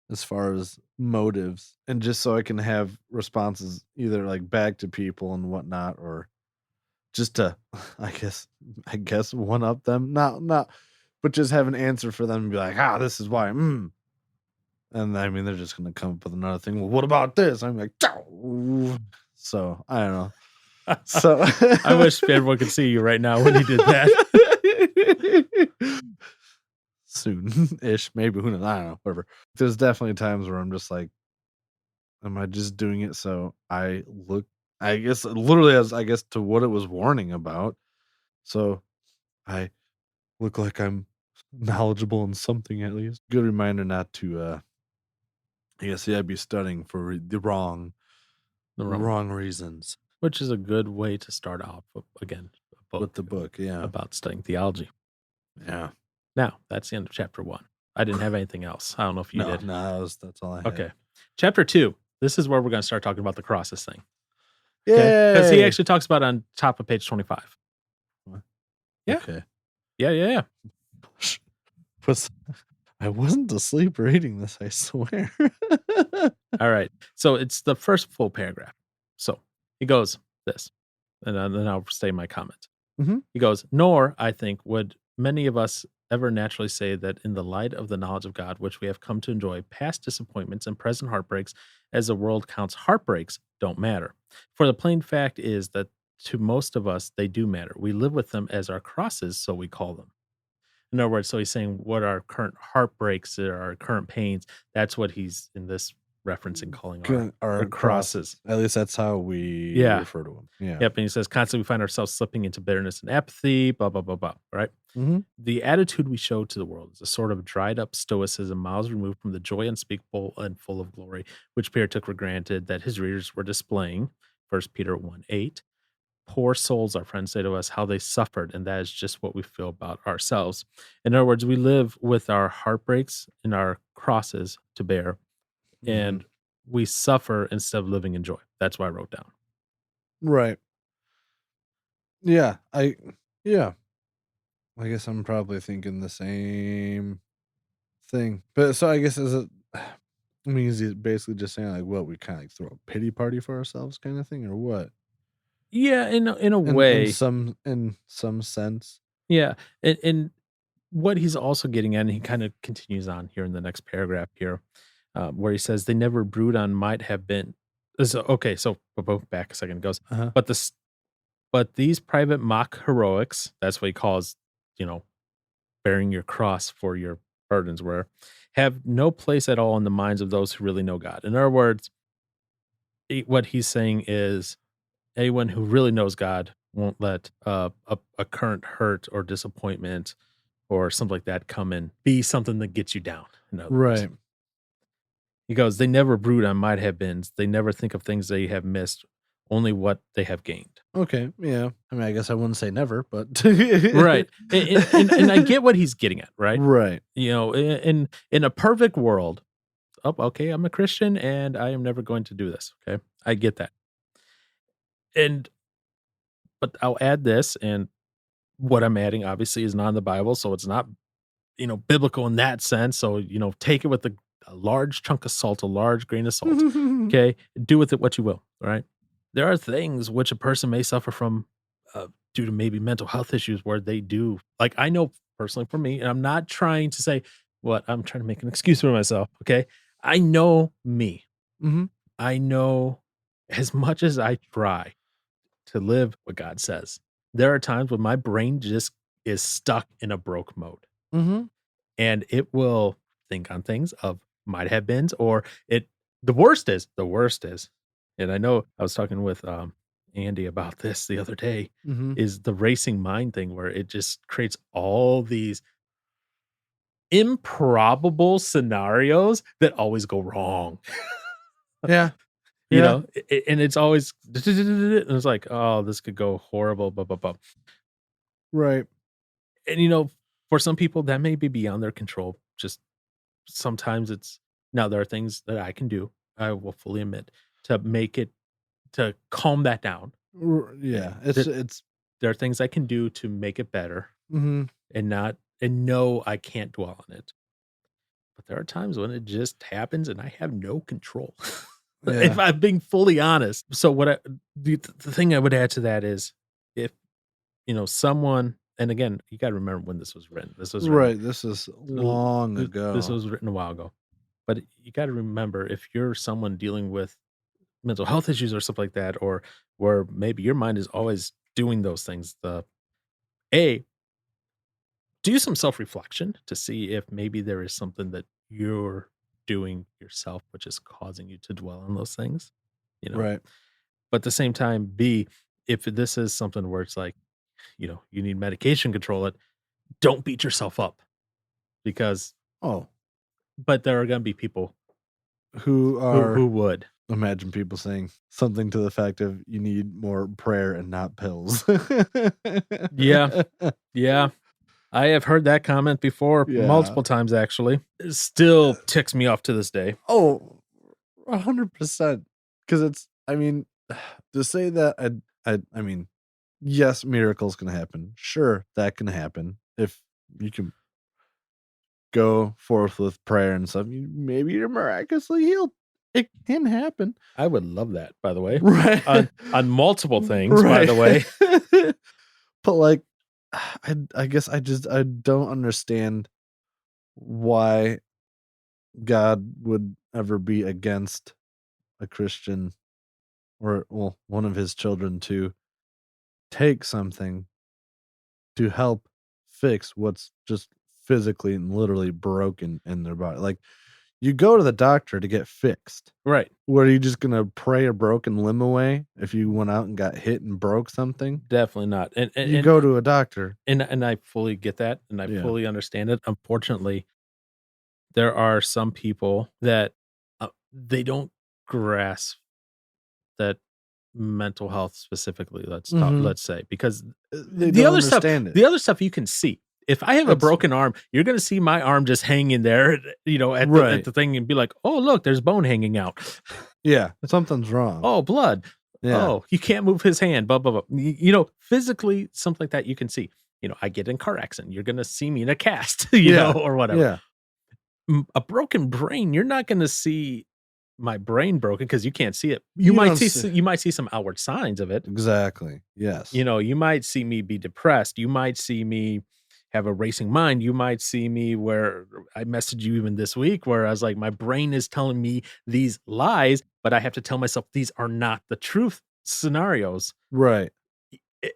as far as motives, and just so I can have responses either like back to people and whatnot, or just to I guess one up them. Not but just have an answer for them and be like, this is why. And I mean, they're just gonna come up with another thing. Well, what about this? I'm like, "Chow." So I don't know. So I wish everyone could see you right now when you did that. Soon-ish, maybe, who knows? I don't know, whatever. There's definitely times where I'm just like, am I just doing it so I look, I guess, literally as I guess to what it was warning about. So I look like I'm knowledgeable in something at least. Good reminder not to I guess yeah, be studying for the The wrong, wrong reasons which is a good way to start off again a book with the book. Yeah. about studying theology. Yeah. Now that's the end of chapter 1. I didn't have anything else. I don't know if you No, did. no, that's all I had. Okay, chapter 2. This is where we're going to start talking about the crosses thing. Yeah. Because he actually talks about it on top of page 25. What? Yeah. Okay. Yeah. Was I wasn't asleep reading this, I swear. All right. So it's the first full paragraph. So he goes this, and then I'll say my comment. Mhm. He goes, nor, I think, would many of us ever naturally say that in the light of the knowledge of God, which we have come to enjoy, past disappointments and present heartbreaks, as the world counts heartbreaks, don't matter. For the plain fact is that to most of us, they do matter. We live with them as our crosses, so we call them. In other words, so he's saying what our current heartbreaks or our current pains, that's what he's in this referencing calling our Our crosses. crosses. At least that's how we Yeah. refer to them. Yeah. Yep. And he says, constantly we find ourselves slipping into bitterness and apathy, blah, blah, blah, blah. Right. Mhm. The attitude we show to the world is a sort of dried up stoicism, miles removed from the joy unspeakable and full of glory, which Peter took for granted that his readers were displaying. 1 Peter 1:8. Poor souls, our friends say to us, how they suffered, and that is just what we feel about ourselves. In other words, we live with our heartbreaks and our crosses to bear, Mhm. and we suffer instead of living in joy. That's what I wrote down. Right. Yeah, yeah. I guess I'm probably thinking the same thing. But so I guess is it I mean, is he basically just saying like what we kind of like throw a pity party for ourselves kind of thing or what? Yeah, in a In way. some sense. Yeah. And what he's also getting at, and he kind of continues on here in the next paragraph here, where he says they never brood on might have been. So okay, so we'll go back a second. It goes, Uh-huh. but but these private mock heroics, that's what he calls, you know, bearing your cross for your burdens, where have no place at all in the minds of those who really know God. In other words, what he's saying is anyone who really knows God won't let a current hurt or disappointment or something like that come and be something that gets you down. In other words, Right. he goes, they never brood on might have beens. They never think of things they have missed, only what they have gained. Okay. Yeah. I mean, I guess I wouldn't say never, but Right. And I get what he's getting at, right? right. You know, in a perfect world, oh, okay, I'm a Christian and I am never going to do this. Okay. I get that. And but I'll add this, and what I'm adding obviously is not in the Bible, so it's not, biblical in that sense. So, take it with a large chunk of salt, a large grain of salt. Okay. Do with it what you will. All right. There are things which a person may suffer from due to maybe mental health issues where they do. Like I know personally for me, and I'm not trying to say what I'm trying to make an excuse for myself. Okay. I know me. Mhm. I know as much as I try to live what God says, there are times when my brain just is stuck in a broke mode Mhm. and it will think on things of might have beens or it the worst is, and I know I was talking with Andy about this the other day, Mhm. is the racing mind thing where it just creates all these improbable scenarios that always go wrong. Yeah. Yeah. And it's always and it's like, oh, this could go horrible, blah blah blah. Right. And for some people that may be beyond their control. Just sometimes it's now there are things that I can do, I will fully admit, to make it to calm that down. Yeah. Okay. It's There are things I can do to make it better mhm. and not and no, I can't dwell on it. But there are times when it just happens and I have no control. If Yeah. I'm being fully honest. So the thing I would add to that is if someone, and again, you got to remember when this was written. This was written Right. This is l- long this ago. was written a while ago. But you got to remember if you're someone dealing with mental health issues or stuff like that, or where maybe your mind is always doing those things, the A, do some self-reflection to see if maybe there is something that you're doing yourself which is causing you to dwell on those things, you know. Right. But at the same time, B, if this is something where it's like, you need medication control it, don't beat yourself up because Oh, but there are gonna be people who who are would. imagine people saying something to the fact of you need more prayer and not pills. Yeah, yeah. I have heard that comment before Yeah. multiple times actually. It still ticks me off to this day. Oh, 100%. Because it's I mean, to say that I mean, yes, miracles can happen. Sure, that can happen. If you can go forth with prayer and stuff, maybe you're miraculously healed. It can happen. I would love that, by the way. Right. On multiple things, by Right. the way. But like I guess I don't understand why God would ever be against a Christian or well, one of his children to take something to help fix what's just physically and literally broken in their body. Like you go to the doctor to get fixed. Right. What are you just gonna pray a broken limb away if you went out and got hit and broke something? Definitely not. You go to a doctor. And I fully get that, and I Yeah. fully understand it. Unfortunately, there are some people that, they don't grasp that mental health specifically, Mhm. let's say, because They the don't other stuff understand it. the other stuff you can see. If I have a That's broken arm, you're gonna see my arm just hanging there, at right. the thing and be like, "Oh, look, there's bone hanging out. Yeah, something's wrong. Oh, blood. Yeah. Oh, he can't move his hand, blah, blah, blah." Physically, something like that you can see. I get in car accident, you're gonna see me in a cast, Yeah. or whatever. Yeah. A broken brain, you're not gonna see my brain broken because you can't see it. You don't see You might see some outward signs of it. exactly. Yes. You might see me be depressed. You might see me have a racing mind. You might see me where I messaged you even this week where I was like, my brain is telling me these lies, but I have to tell myself these are not the truth scenarios. Right.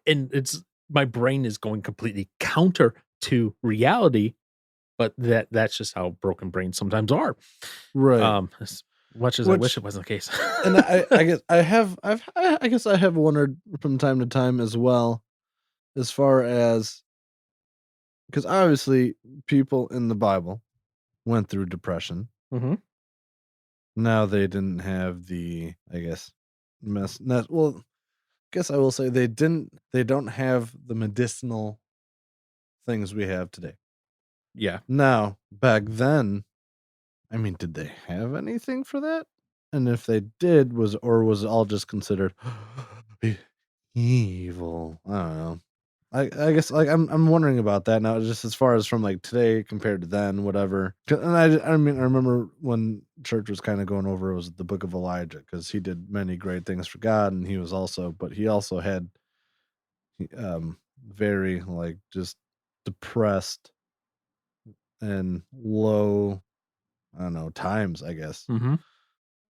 And it's my brain is going completely counter to reality, but that's just how broken brains sometimes are. Right. As much as I wish Which it wasn't the case. and I guess I guess I have wondered from time to time as well, as far as because obviously people in the Bible went through depression. Mhm. Now they didn't have the, I guess, well, guess I will say they don't have the medicinal things we have today. Yeah. Now, back then, I mean, did they have anything for that? And if they did, was it all just considered e- evil? I don't know. I guess like I'm wondering about that now, just as far as from like today compared to then, whatever. And I mean I remember when church was kind of going over it was the book of Elijah because he did many great things for God, and he also had very like just depressed and low, I don't know, times, I guess, Mhm.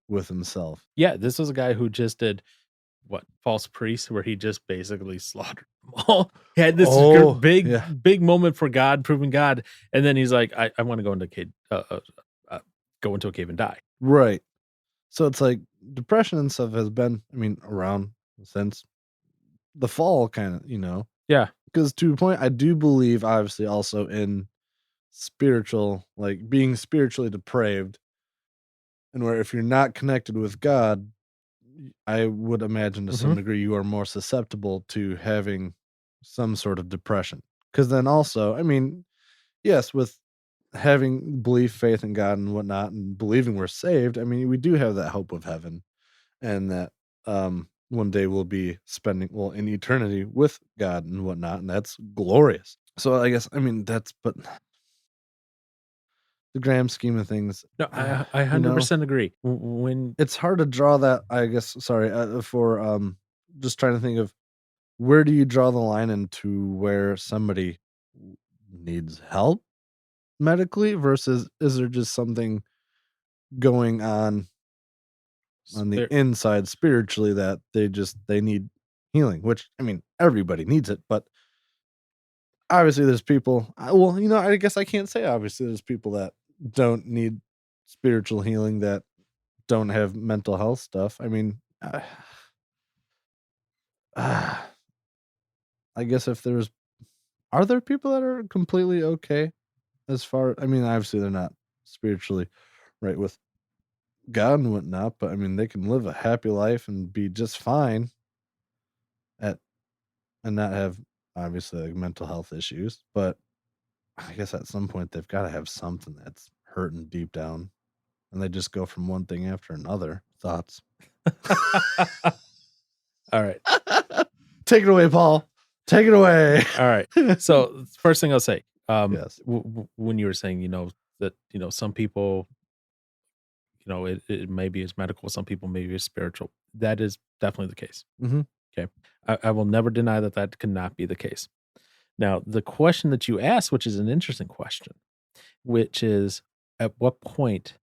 with himself. Yeah, this was a guy who just did what? False Priest, where he just basically slaughtered them all. He had this Oh, big, yeah. big moment for God, proving God, and then he's like, "I want to go into a cave and die." Right. So it's like depression and stuff has been, I mean, around since the fall, kind of, Yeah. because to a point, I do believe, obviously, also in spiritual, like being spiritually depraved, and where if you're not connected with God, I would imagine to some Mhm. degree you are more susceptible to having some sort of depression. Because then also, I mean, yes, with having belief, faith in God and whatnot, and believing we're saved, I mean, we do have that hope of heaven and that one day we'll be spending, well, in eternity with God and whatnot, and that's glorious. So I guess, I mean, but the grand scheme of things, No, I you know, 100% agree. When it's hard to draw that, I guess, sorry, for just trying to think of where do you draw the line into where somebody needs help medically versus is there just something going on the spir inside spiritually that they need healing, which I mean everybody needs it, but obviously there's people well, I guess I can't say obviously there's people that don't need spiritual healing that don't have mental health stuff. I mean, I guess if there's are there people that are completely okay as far, I mean, obviously they're not spiritually right with God and whatnot, but I mean they can live a happy life and be just fine at and not have obviously like mental health issues, but I guess at some point they've got to have something that's hurting deep down, and they just go from one thing after another. Thoughts? All right. Take it away, Paul. Take it away. All right. So first thing I'll say, Yes. when you were saying, that, some people, it maybe is medical, some people maybe is spiritual. That is definitely the case. Mm-hmm. Okay. I will never deny that that cannot be the case. Now, the question that you asked, which is an interesting question, which is at what point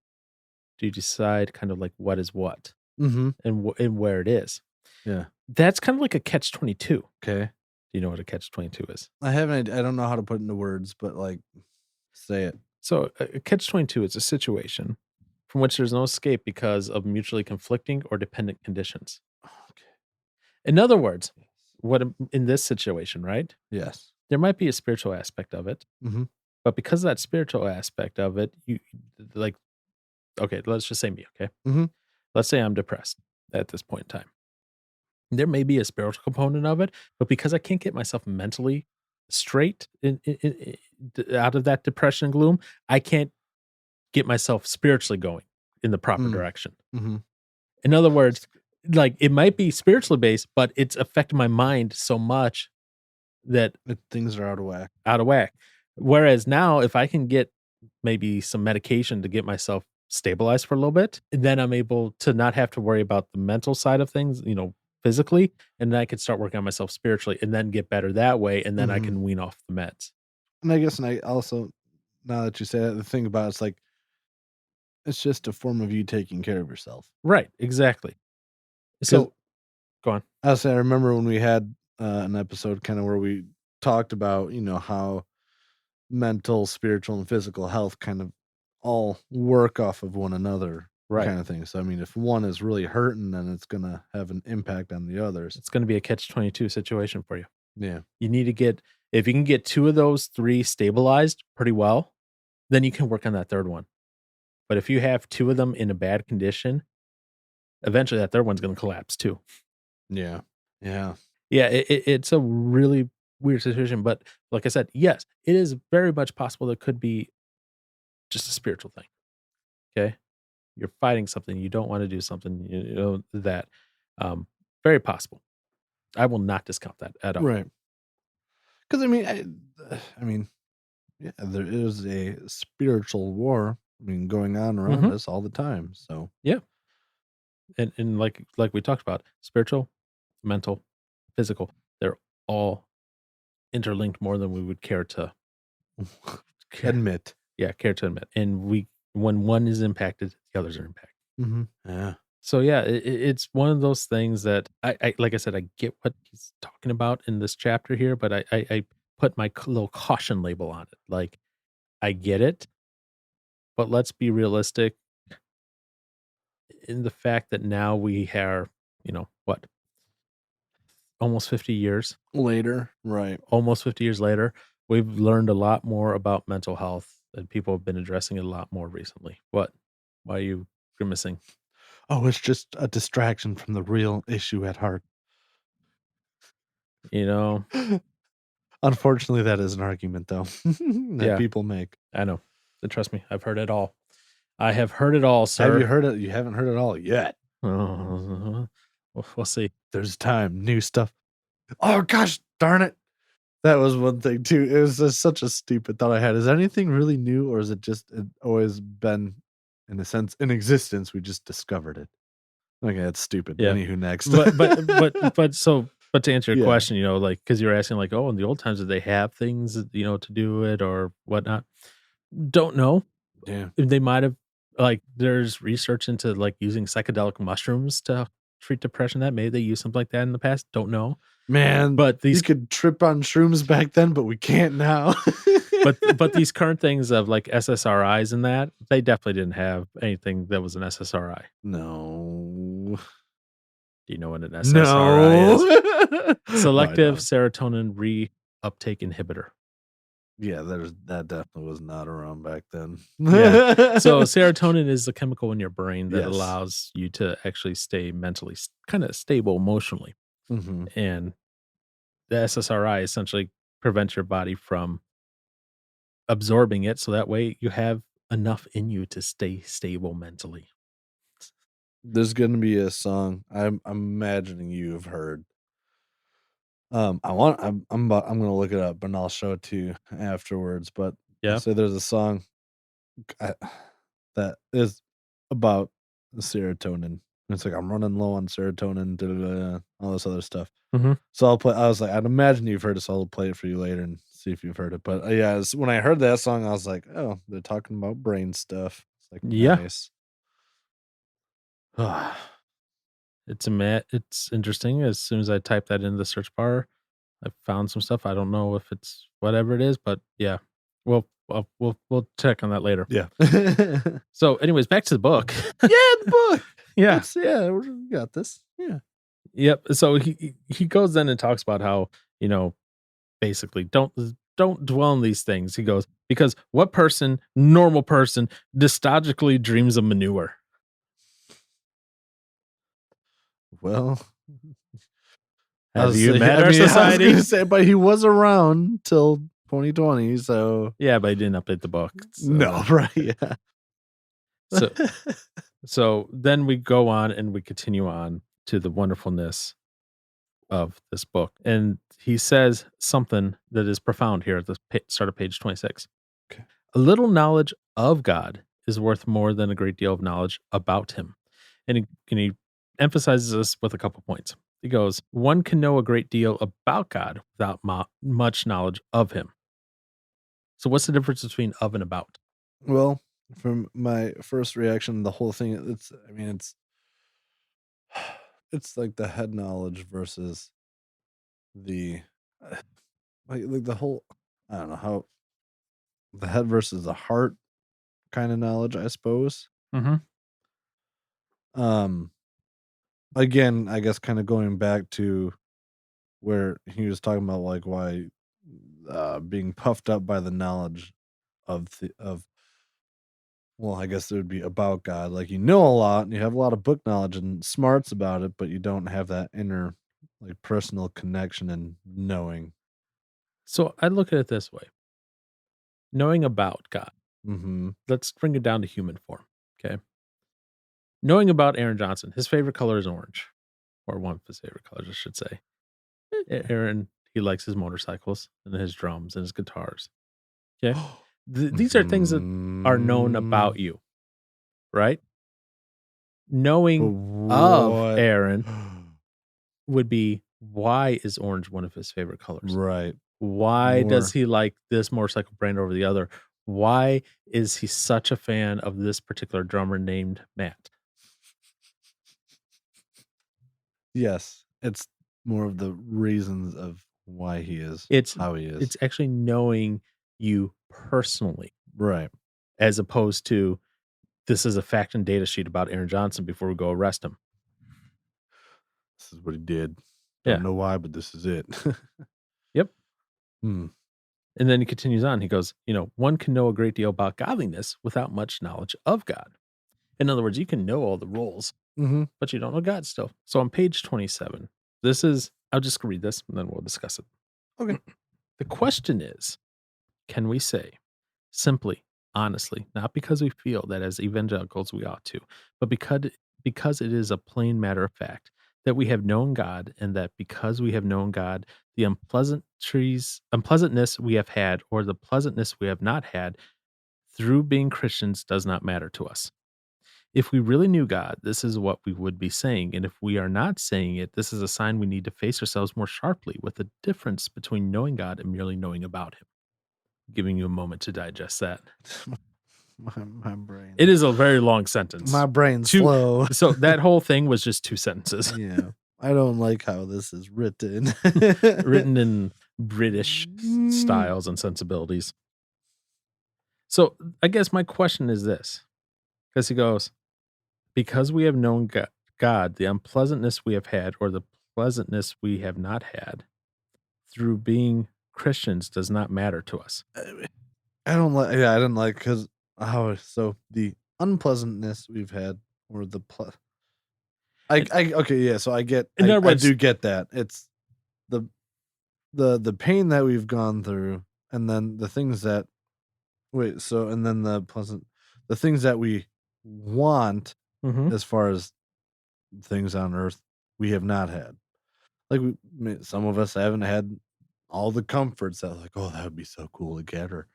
do you decide kind of like what is what Mm-hmm. and where it is? Yeah. That's kind of like a catch 22. Okay. Do you know what a catch 22 is? I don't know how to put it into words, but like, say it. So a catch 22 is a situation from which there's no escape because of mutually conflicting or dependent conditions. Okay. In other words, in this situation, right? Yes. There might be a spiritual aspect of it, Mm-hmm. but because of that spiritual aspect of it, you like, okay, let's just say me, okay? Mm-hmm. Let's say I'm depressed at this point in time. There may be a spiritual component of it, but because I can't get myself mentally straight out of that depression and gloom, I can't get myself spiritually going in the proper direction. Mm-hmm. In other words, like it might be spiritually based, but it's affecting my mind so much that Things are out of whack. out of whack. Whereas now, if I can get maybe some medication to get myself stabilized for a little bit, then I'm able to not have to worry about the mental side of things, physically, and then I can start working on myself spiritually and then get better that way. And then I Mm-hmm. can wean off the meds. And I guess, and I also, now that you say that, the thing about it's like, it's just a form of you taking care of yourself. Right. Exactly. 'Cause So go on. I remember when we had an episode kind of where we talked about, how mental, spiritual, and physical health kind of all work off of one another, Right. kind of thing. So, I mean, if one is really hurting, then it's going to have an impact on the others. It's going to be a catch 22 situation for you. Yeah. You need to if you can get two of those three stabilized pretty well, then you can work on that third one. But if you have two of them in a bad condition, eventually that third one's going to collapse too. Yeah. Yeah. Yeah, it's a really weird situation. But like I said, yes, it is very much possible that could be just a spiritual thing. Okay. You're fighting something. You don't want to do something, that. Very possible. I will not discount that at all. Right. Because, I mean, yeah, there is a spiritual war, going on around us all the time. So, Yeah. And like we talked about, spiritual, mental, physical, they're all interlinked more than we would care to admit. care to admit. And when one is impacted, the others are impacted. Mm-hmm. Yeah. So yeah, it's one of those things that I like I said, I get what he's talking about in this chapter here, but I put my little caution label on it. Like I get it, but let's be realistic in the fact that now we are, what, almost 50 years, Later. Right. almost 50 years later, we've learned a lot more about mental health and people have been addressing it a lot more recently. What? Why are you grimacing? Oh, it's just a distraction from the real issue at heart. You know? Unfortunately, that is an argument, though, that Yeah. people make. I know. And trust me, I've heard it all. I have heard it all, sir. Have you heard it? You haven't heard it all yet. We'll see. There's time, new stuff. Oh gosh, darn it! That was one thing too. It was just such a stupid thought I had. Is anything really new, or is it just always been, in a sense, in existence? We just discovered it. Okay, that's stupid. Yeah. Anywho, next. But to answer your Yeah. question, like, because you're asking, like, oh, in the old times, did they have things, to do it or whatnot? Don't know. Yeah. They might have, like, there's research into like using psychedelic mushrooms to treat depression. That maybe they used something like that in the past. Don't know. Man, But you these could trip on shrooms back then, but we can't now. but these current things of like SSRIs and that, they definitely didn't have anything that was an SSRI. No. Do you know what an SSRI is? No. Selective serotonin reuptake inhibitor. Yeah, that definitely was not around back then. Yeah. So serotonin is the chemical in your brain that Yes. allows you to actually stay mentally kind of stable emotionally. Mhm. And the SSRI essentially prevents your body from absorbing it, so that way you have enough in you to stay stable mentally. There's gonna be a song I'm imagining you have heard. I'm gonna look it up and I'll show it to you afterwards. But Yeah. so there's a song I, that is about serotonin. It's like I'm running low on serotonin, da, da, da, all this other stuff. Mhm. So I'll play. I was like, I'd imagine you've heard it, so I'll play it for you later and see if you've heard it. But yeah, when I heard that song, I was like, oh, they're talking about brain stuff. It's like Yeah. nice. It's interesting. As soon as I type that in the search bar, I found some stuff. I don't know if it's whatever it is, but yeah. We'll check on that later. Yeah. Yeah, So, anyways, back to the book. the book. Yeah. We got this. Yeah. Yep. So he goes then and talks about how, basically don't dwell on these things. He goes, because what person, normal person, nostalgically dreams of manure? Well, Have you met our society? I was gonna say, but he was around till 2020, so Yeah, but he didn't update the book. So no, right? Yeah. So so then we go on and we continue on to the wonderfulness of this book. And he says something that is profound here at the start of page 26. Okay. A little knowledge of God is worth more than a great deal of knowledge about him. And he emphasizes this with a couple points. He goes, one can know a great deal about God without much knowledge of him. So what's the difference between of and about? Well, from my first reaction, the whole thing, it's like the head knowledge versus the like the whole, I don't know how, the head versus the heart kind of knowledge, I suppose. Mm-hmm. Um, again, I guess kind of going back to where he was talking about like why being puffed up by the knowledge of, well, I guess it would be about God. Like you know a lot and you have a lot of book knowledge and smarts about it, but you don't have that inner like personal connection and knowing. So I look at it this way. Knowing about God. Mm-hmm. Let's bring it down to human form. Okay. Knowing about Aaron Johnson, his favorite color is orange, or one of his favorite colors, I should say. Aaron, he likes his motorcycles and his drums and his guitars. Okay. These are things that are known about you, right? Knowing of What? Aaron would be, why is orange one of his favorite colors? Right. Why does More. he like this motorcycle brand over the other? Why is he such a fan of this particular drummer named Matt? Yes. It's more of the reasons of why he is It's how he is. it's actually knowing you personally, Right. as opposed to this is a fact and data sheet about Aaron Johnson before we go arrest him. This is what he did. Yeah. Don't know why, but this is it. Yep. Hmm. And then he continues on. He goes, one can know a great deal about godliness without much knowledge of God. In other words, you can know all the rules, Mm-hmm. but you don't know God still. So on page 27, I'll just read this and then we'll discuss it. Okay. The question is, can we say simply, honestly, not because we feel that as evangelicals we ought to, but because it is a plain matter of fact that we have known God, and that because we have known God, the unpleasantness we have had or the pleasantness we have not had through being Christians does not matter to us. If we really knew God, this is what we would be saying. And if we are not saying it, this is a sign we need to face ourselves more sharply with the difference between knowing God and merely knowing about him. Giving you a moment to digest that. My brain. It is a very long sentence. My brain's slow. So that whole thing was just 2 sentences. Yeah. I don't like how this is written. Written in British styles and sensibilities. So I guess my question is this, because he goes, because we have known God, the unpleasantness we have had or the pleasantness we have not had through being Christians does not matter to us. I don't like. Yeah, I didn't like because so the unpleasantness we've had or the okay, yeah. So I get. In other words, I do get that. It's the pain that we've gone through, and then the things that and then the things that we want mhm. as far as things on earth we have not had. like some of us haven't had all the comforts that like, oh, that would be so cool to get, or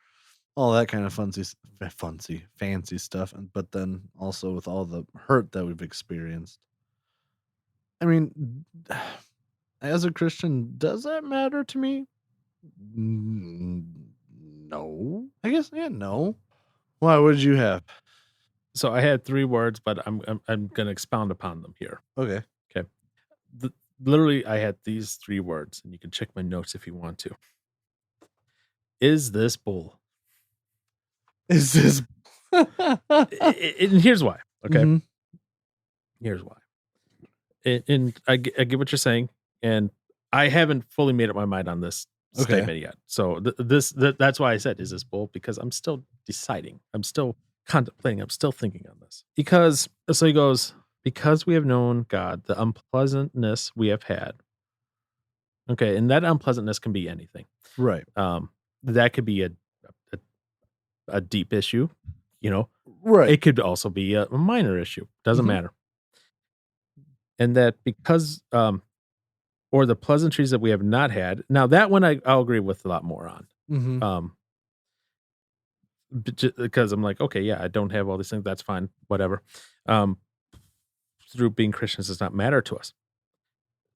all that kind of fancy stuff. But then also with all the hurt that we've experienced. I mean, as a Christian, does that matter to me? Mm, no. I guess, yeah, no. Why would you have? So I had 3 words, but I'm gonna expound upon them here. Okay. Okay. Literally, I had these 3 words, and you can check my notes if you want to. Is this bull? Is this And here's why. Okay. Mhm. Here's why. And I get what you're saying, and I haven't fully made up my mind on this Okay. statement yet. So that's why I said, "Is this bull?" Because I'm still deciding. I'm still contemplating. I'm still thinking on this. Because so he goes, "Because we have known God, the unpleasantness we have had." Okay, and that unpleasantness can be anything. Right. That could be a, a deep issue, you know. Right. It could also be a minor issue. Doesn't Mhm. matter. And that because or the pleasantries that we have not had. Now that one I'll agree with a lot more on. Mhm. Um, because I'm like, okay, yeah, I don't have all these things. That's fine, whatever. Um, through being Christians does not matter to us.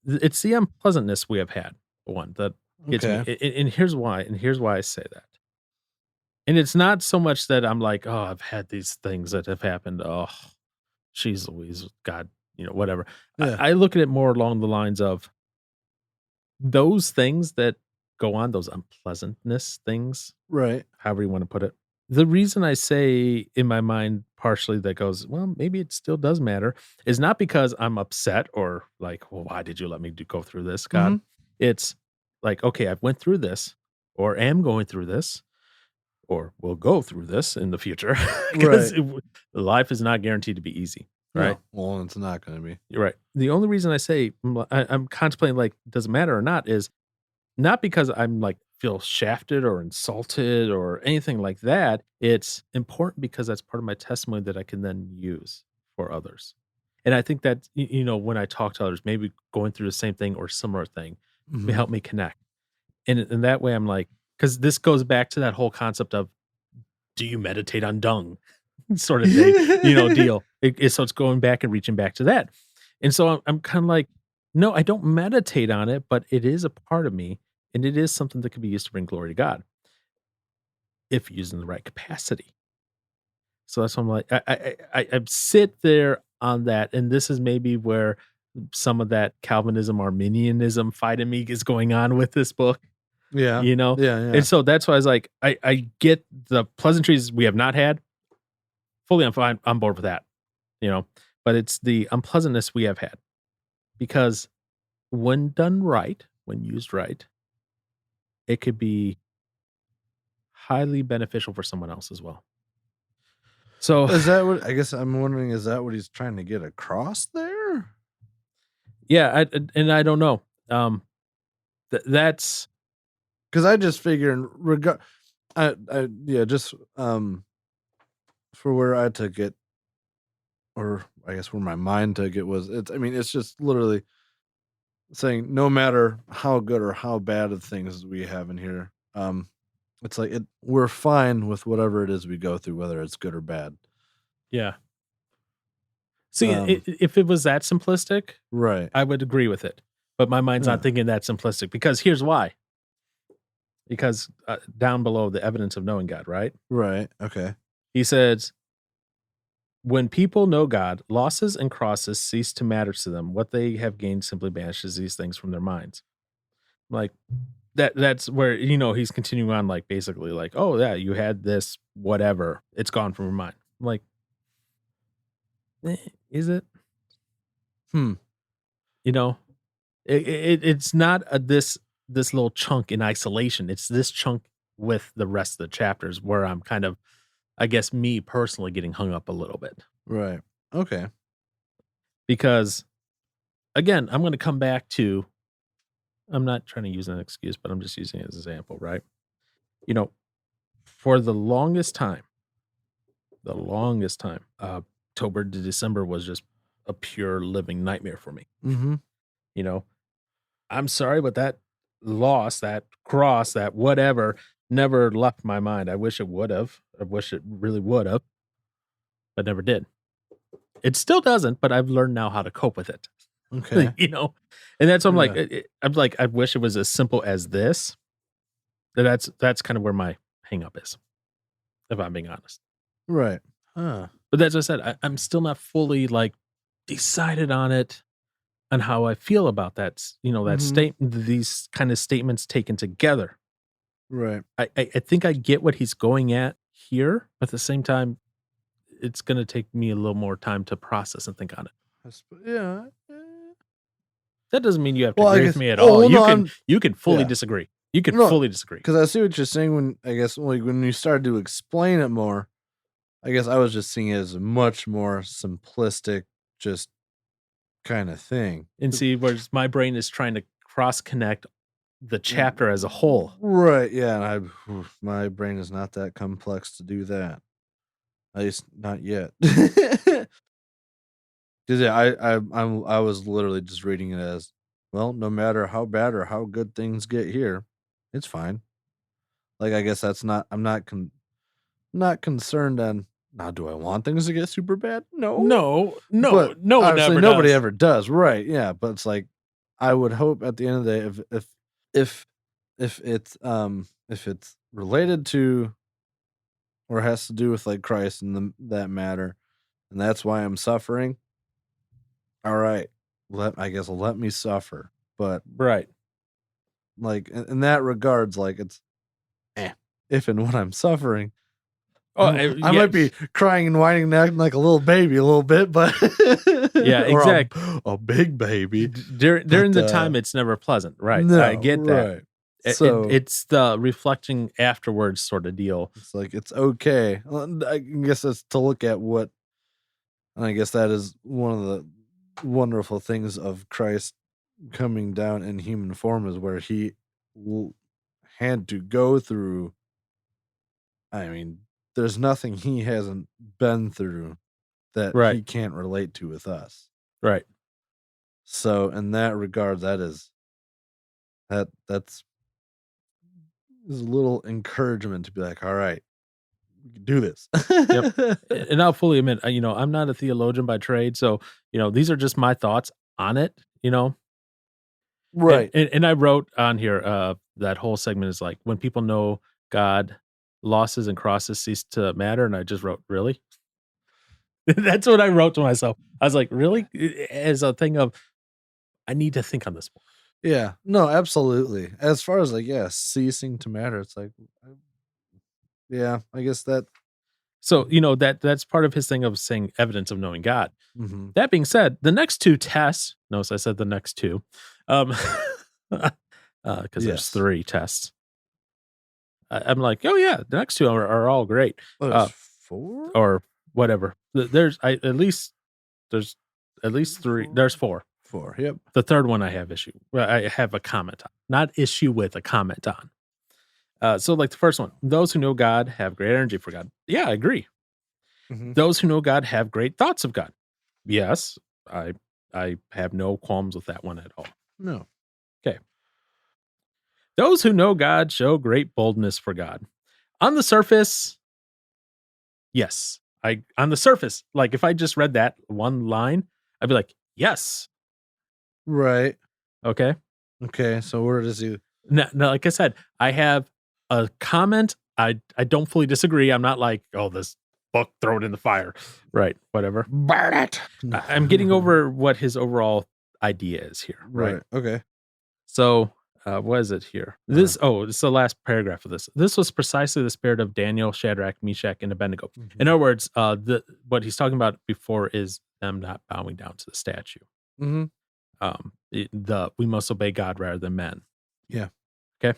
It's the unpleasantness we have had. One that gets me, Okay. and here's why. And here's why I say that. And it's not so much that I'm like, oh, I've had these things that have happened. Oh, she's Louise, God, whatever. Yeah. I look at it more along the lines of those things that go on, those unpleasantness things, Right. however you want to put it. The reason I say in my mind partially that goes, well, maybe it still does matter is not because I'm upset or like, well, why did you let me go through this, God? Mhm. It's like, okay, I've went through this or am going through this or will go through this in the future because Right. life is not guaranteed to be easy, right? No. Well, it's not gonna be. You're right. The only reason I say I'm contemplating like, does it matter or not is not because I'm like feel shafted or insulted or anything like that. It's important because that's part of my testimony that I can then use for others. And I think that when I talk to others, maybe going through the same thing or similar thing, may Mhm. help me connect. And in that way, I'm like, because this goes back to that whole concept of do you meditate on dung sort of thing, deal. So it's going back and reaching back to that. And so I'm kind of like, no, I don't meditate on it, but it is a part of me. And it is something that can be used to bring glory to God if used in the right capacity. So that's why I'm like, I sit there on that. And this is maybe where some of that Calvinism, Arminianism fight in me is going on with this book, Yeah. you know? Yeah, yeah. And so that's why I was like, I get the pleasantries we have not had. Fully on board with that, but it's the unpleasantness we have had because when done right, when used right, it could be highly beneficial for someone else as well. So, Is that what I guess I'm wondering, is that what he's trying to get across there? yeah, and I don't know. That's 'Cause I just figure in regard yeah, just, for where I took it, or I guess where my mind took it was, it's just literally saying no matter how good or how bad of things we have in here, it's like we're fine with whatever it is we go through, whether it's good or bad. yeah. See, Um, if it was that simplistic, right. I would agree with it. But my mind's not Yeah. thinking that simplistic because here's why. Because down below the evidence of knowing God, right? Right. Okay. He says, when people know God, losses and crosses cease to matter to them. What they have gained simply banishes these things from their minds. Like that's where he's continuing on, like basically like, oh yeah, you had this, whatever, it's gone from your mind. I'm like, is it? Hmm. You know, it's not this little chunk in isolation. It's this chunk with the rest of the chapters where I'm kind of, I guess, me personally getting hung up a little bit Right. Okay. because again, I'm going to come back to. I'm not trying to use an excuse, but I'm just using it as an example, right? You know, for the longest time, October to December was just a pure living nightmare for me. Mhm. You know, I'm sorry, but that loss, that cross, that whatever never left my mind. I wish it would have. I wish it really would have, but never did. It still doesn't, but I've learned now how to cope with it. Okay. You know? And that's I'm like, Yeah. I'm like, I wish it was as simple as this. That's kind of where my hang up is, if I'm being honest. Right. Huh. But that's what I said. I'm still not fully like decided on it, on how I feel about that Mhm. these kind of statements taken together. Right. I think I get what he's going at here, but at the same time, it's gonna take me a little more time to process and think on it. Yeah. That doesn't mean you have to Well, I agree with guess. me at Oh, all. well, no, You can fully yeah. disagree. You can No, fully disagree. because I see what you're saying when I guess like when you started to explain it more. I guess I was just seeing it as a much more simplistic, just kind of thing. And see, whereas my brain is trying to cross connect the chapter as a whole. Right? Yeah. And my brain is not that complex to do that. At least not yet. Because yeah, I was literally just reading it as well. No matter how bad or how good things get here, it's fine. Like I guess that's not. I'm not concerned on. Now, do I want things to get super bad? No. No, no, But no one obviously ever nobody does. ever does, right, yeah, but it's like, I would hope at the end of the day if if it's related to or has to do with, like, Christ and that matter, and that's why I'm suffering, alright, let me suffer, but, Right. like, in that regards, like, it's, eh, if and when I'm suffering, Oh, I yeah, might be crying and whining and acting like a little baby a little bit, but yeah, or exact. a big baby, During but, the time, it's never pleasant, right? I no, get that. right. So, It's the reflecting afterwards sort of deal. it's like, it's okay. Well, I guess that's to look at what and I guess that is one of the wonderful things of Christ coming down in human form is where he l had to go through I mean, there's nothing he hasn't been through that Right, he can't relate to with us. right. So, in that regard, that's is a little encouragement to be like, "Alright, we can do this." Yep. And I'll fully admit, I'm not a theologian by trade, so, these are just my thoughts on it. And Right. and and I wrote on here, that whole segment is like, "When people know God, losses and crosses cease to matter," and I just wrote, "Really?" That's what I wrote to myself. I was like, "Really?" As a thing of, I need to think on this more. Yeah. No, absolutely. As far as, like, yeah, ceasing to matter, it's like, uh, yeah, I guess that So, that's part of his thing of saying evidence of knowing God. mhm. That being said, the next 2 tests, notice I said the next 2, um, 'cause there's Yes. 3 tests. I'm like, "Oh, yeah, the next 2 are all great," Oh, there's uh, 4? or whatever. There's at least 3 there's 4. 4, yep. The 3rd one I have a comment on, not issue with, a comment on. So, like, the first one, "Those who know God have great energy for God." Yeah, I agree. Mhm. "Those who know God have great thoughts of God." Yes, I I have no qualms with that one at all. No. Okay. "Those who know God show great boldness for God." On the surface, yes. On the surface, like, if I just read that one line, I'd be like, "Yes." Right. Okay? Okay, so where does he No, like I said, I have a comment. I don't fully disagree. I'm not like, "Oh, this book, throw it in the fire." Right, whatever. burn it? I'm getting over what his overall idea is here, right? Right, okay. So, what is it here? Uh-huh. This is the last paragraph of this. "This was precisely the spirit of Daniel, Shadrach, Meshach, and Abednego." In Mhm. other words, what he's talking about before is them not bowing down to the statue. Mhm. We must obey God rather than men. Yeah. Okay.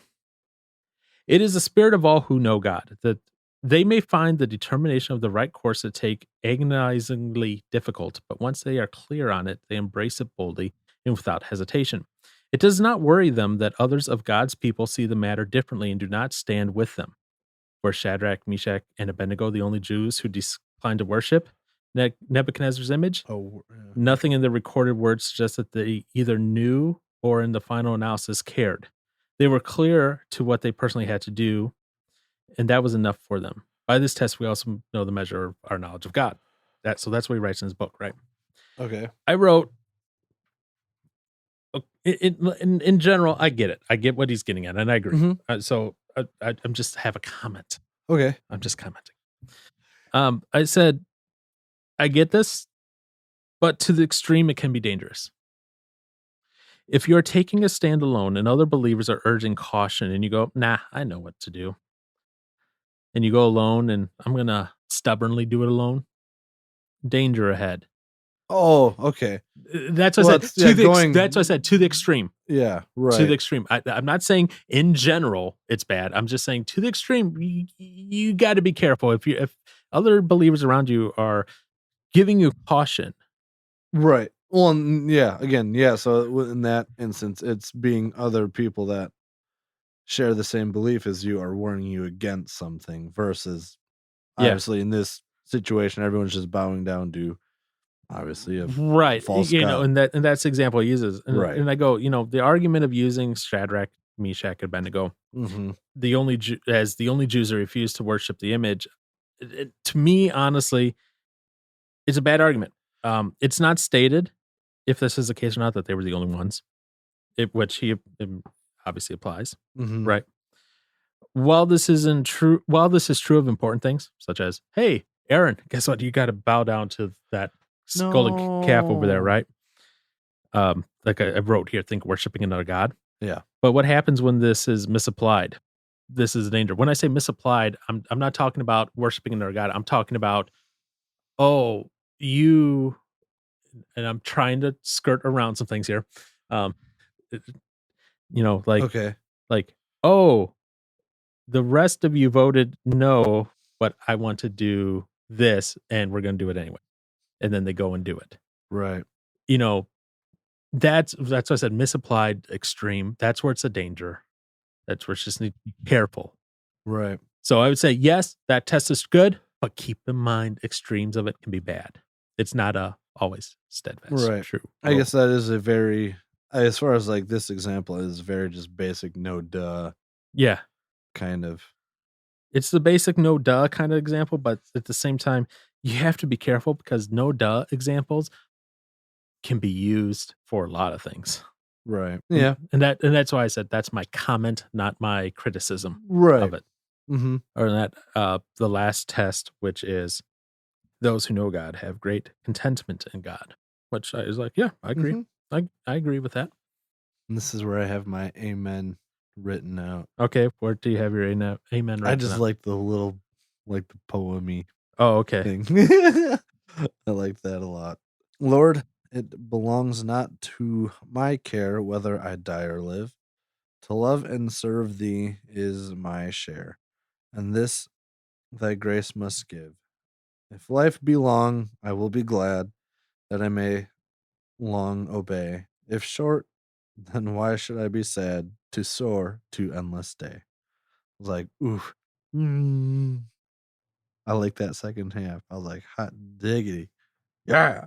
"It is the spirit of all who know God, that they may find the determination of the right course to take agonizingly difficult, but once they are clear on it, they embrace it boldly and without hesitation. It does not worry them that others of God's people see the matter differently and do not stand with them. Were Shadrach, Meshach, and Abednego the only Jews who declined to worship Nebuchadnezzar's image? Oh, yeah. Nothing in the recorded words suggests that they either knew or in the final analysis cared. They were clear to what they personally had to do, and that was enough for them. By this test, we also know the measure of our knowledge of God. So that's what he writes in his book, right? Okay. I wrote, in general, I get it. I get what he's getting at, and I agree. I'm just have a comment. Okay. I'm just commenting. I said, I get this, but to the extreme, it can be dangerous. If you're taking a stand alone and other believers are urging caution and you go, nah, I know what to do. And you go alone and I'm going to stubbornly do it alone. Danger ahead. Oh, okay. That's what I said. That's what I said, to the extreme. Yeah, right. To the extreme. I'm not saying in general it's bad. I'm just saying to the extreme, you got to be careful. If other believers around you are giving you caution. Right. Well, yeah. So in that instance, it's being other people that share the same belief as you are warning you against something versus obviously in this situation, everyone's just bowing down to obviously a false god. and that's the example he uses. And, Right. and I go, the argument of using Shadrach, Meshach, and Abednego, the only Jews that refused to worship the image, to me, honestly, it's a bad argument. It's not stated if this is the case or not that they were the only ones, which he obviously applies, right? While this is true of important things, such as, hey, Aaron, guess what? You got to bow down to that golden calf over there, right? Like I wrote here, think worshiping another god. Yeah. But what happens when this is misapplied? This is a danger. When I say misapplied, I'm not talking about worshiping another god. I'm talking about, and I'm trying to skirt around some things here. The rest of you voted no, but I want to do this, and we're going to do it anyway. And then they go and do it. Right. That's what I said, misapplied, extreme. That's where it's a danger. That's where it's just need to be careful. Right. So I would say, yes, that test is good, but keep in mind extremes of it can be bad. It's not always steadfast. Right. True. I guess that is a very, as far as like this example is very just basic, no duh. Yeah. Kind of. It's the basic no duh kind of example, but at the same time, you have to be careful because no duh examples can be used for a lot of things. Right. Yeah. And that's why I said that's my comment, not my criticism of it. Or that the last test, which is those who know God have great contentment in God, which I was like, yeah, I agree. I agree with that. And this is where I have my amen written out. Okay, where do you have your amen written I just out? like the little, like the poem-y thing. I like that a lot. Lord, it belongs not to my care whether I die or live. To love and serve thee is my share, and this thy grace must give. If life be long, I will be glad that I may long obey. If short, then why should I be sad to soar to endless day? I was like, ooh. I like that second half. I was like, hot diggity. Yeah.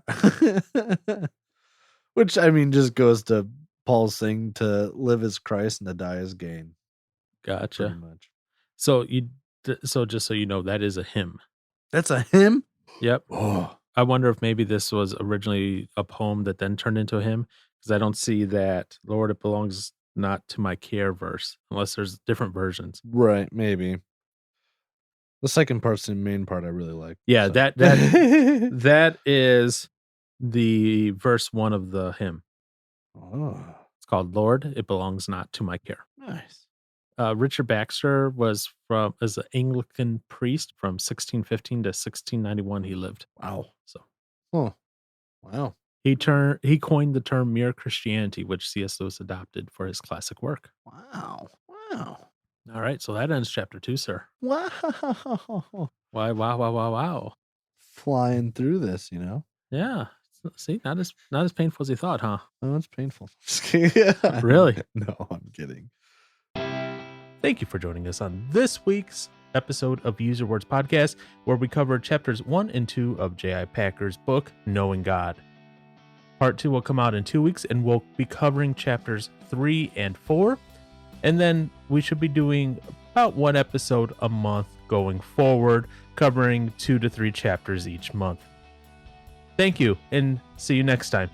Which, I mean, just goes to Paul's thing, to live as Christ and to die as gain. Gotcha. Pretty much. So just so you know, that is a hymn. That's a hymn? Yep. Oh. I wonder if maybe this was originally a poem that then turned into a hymn, because I don't see that Lord, it belongs not to my care verse, unless there's different versions. Right, maybe. The second part's the main part I really like. Yeah, so. that is the verse 1 of the hymn. Oh. It's called Lord, it belongs not to my care. Nice. Richard Baxter was as an Anglican priest from 1615 to 1691 he lived. Wow. So. Oh. Wow. He coined the term mere Christianity, which C.S. Lewis adopted for his classic work. Wow. All right, so that ends chapter 2, sir. Wow. Why? Wow. Flying through this, you know? Yeah. See, not as painful as you thought, huh? Oh, it's painful. Just kidding. Really? No, I'm kidding. Thank you for joining us on this week's episode of Use Your Words Podcast, where we covered chapters 1 and 2 of J.I. Packer's book, Knowing God. Part 2 will come out in 2 weeks, and we'll be covering chapters 3 and 4. And then we should be doing about 1 episode a month going forward, covering 2 to 3 chapters each month. Thank you, and see you next time.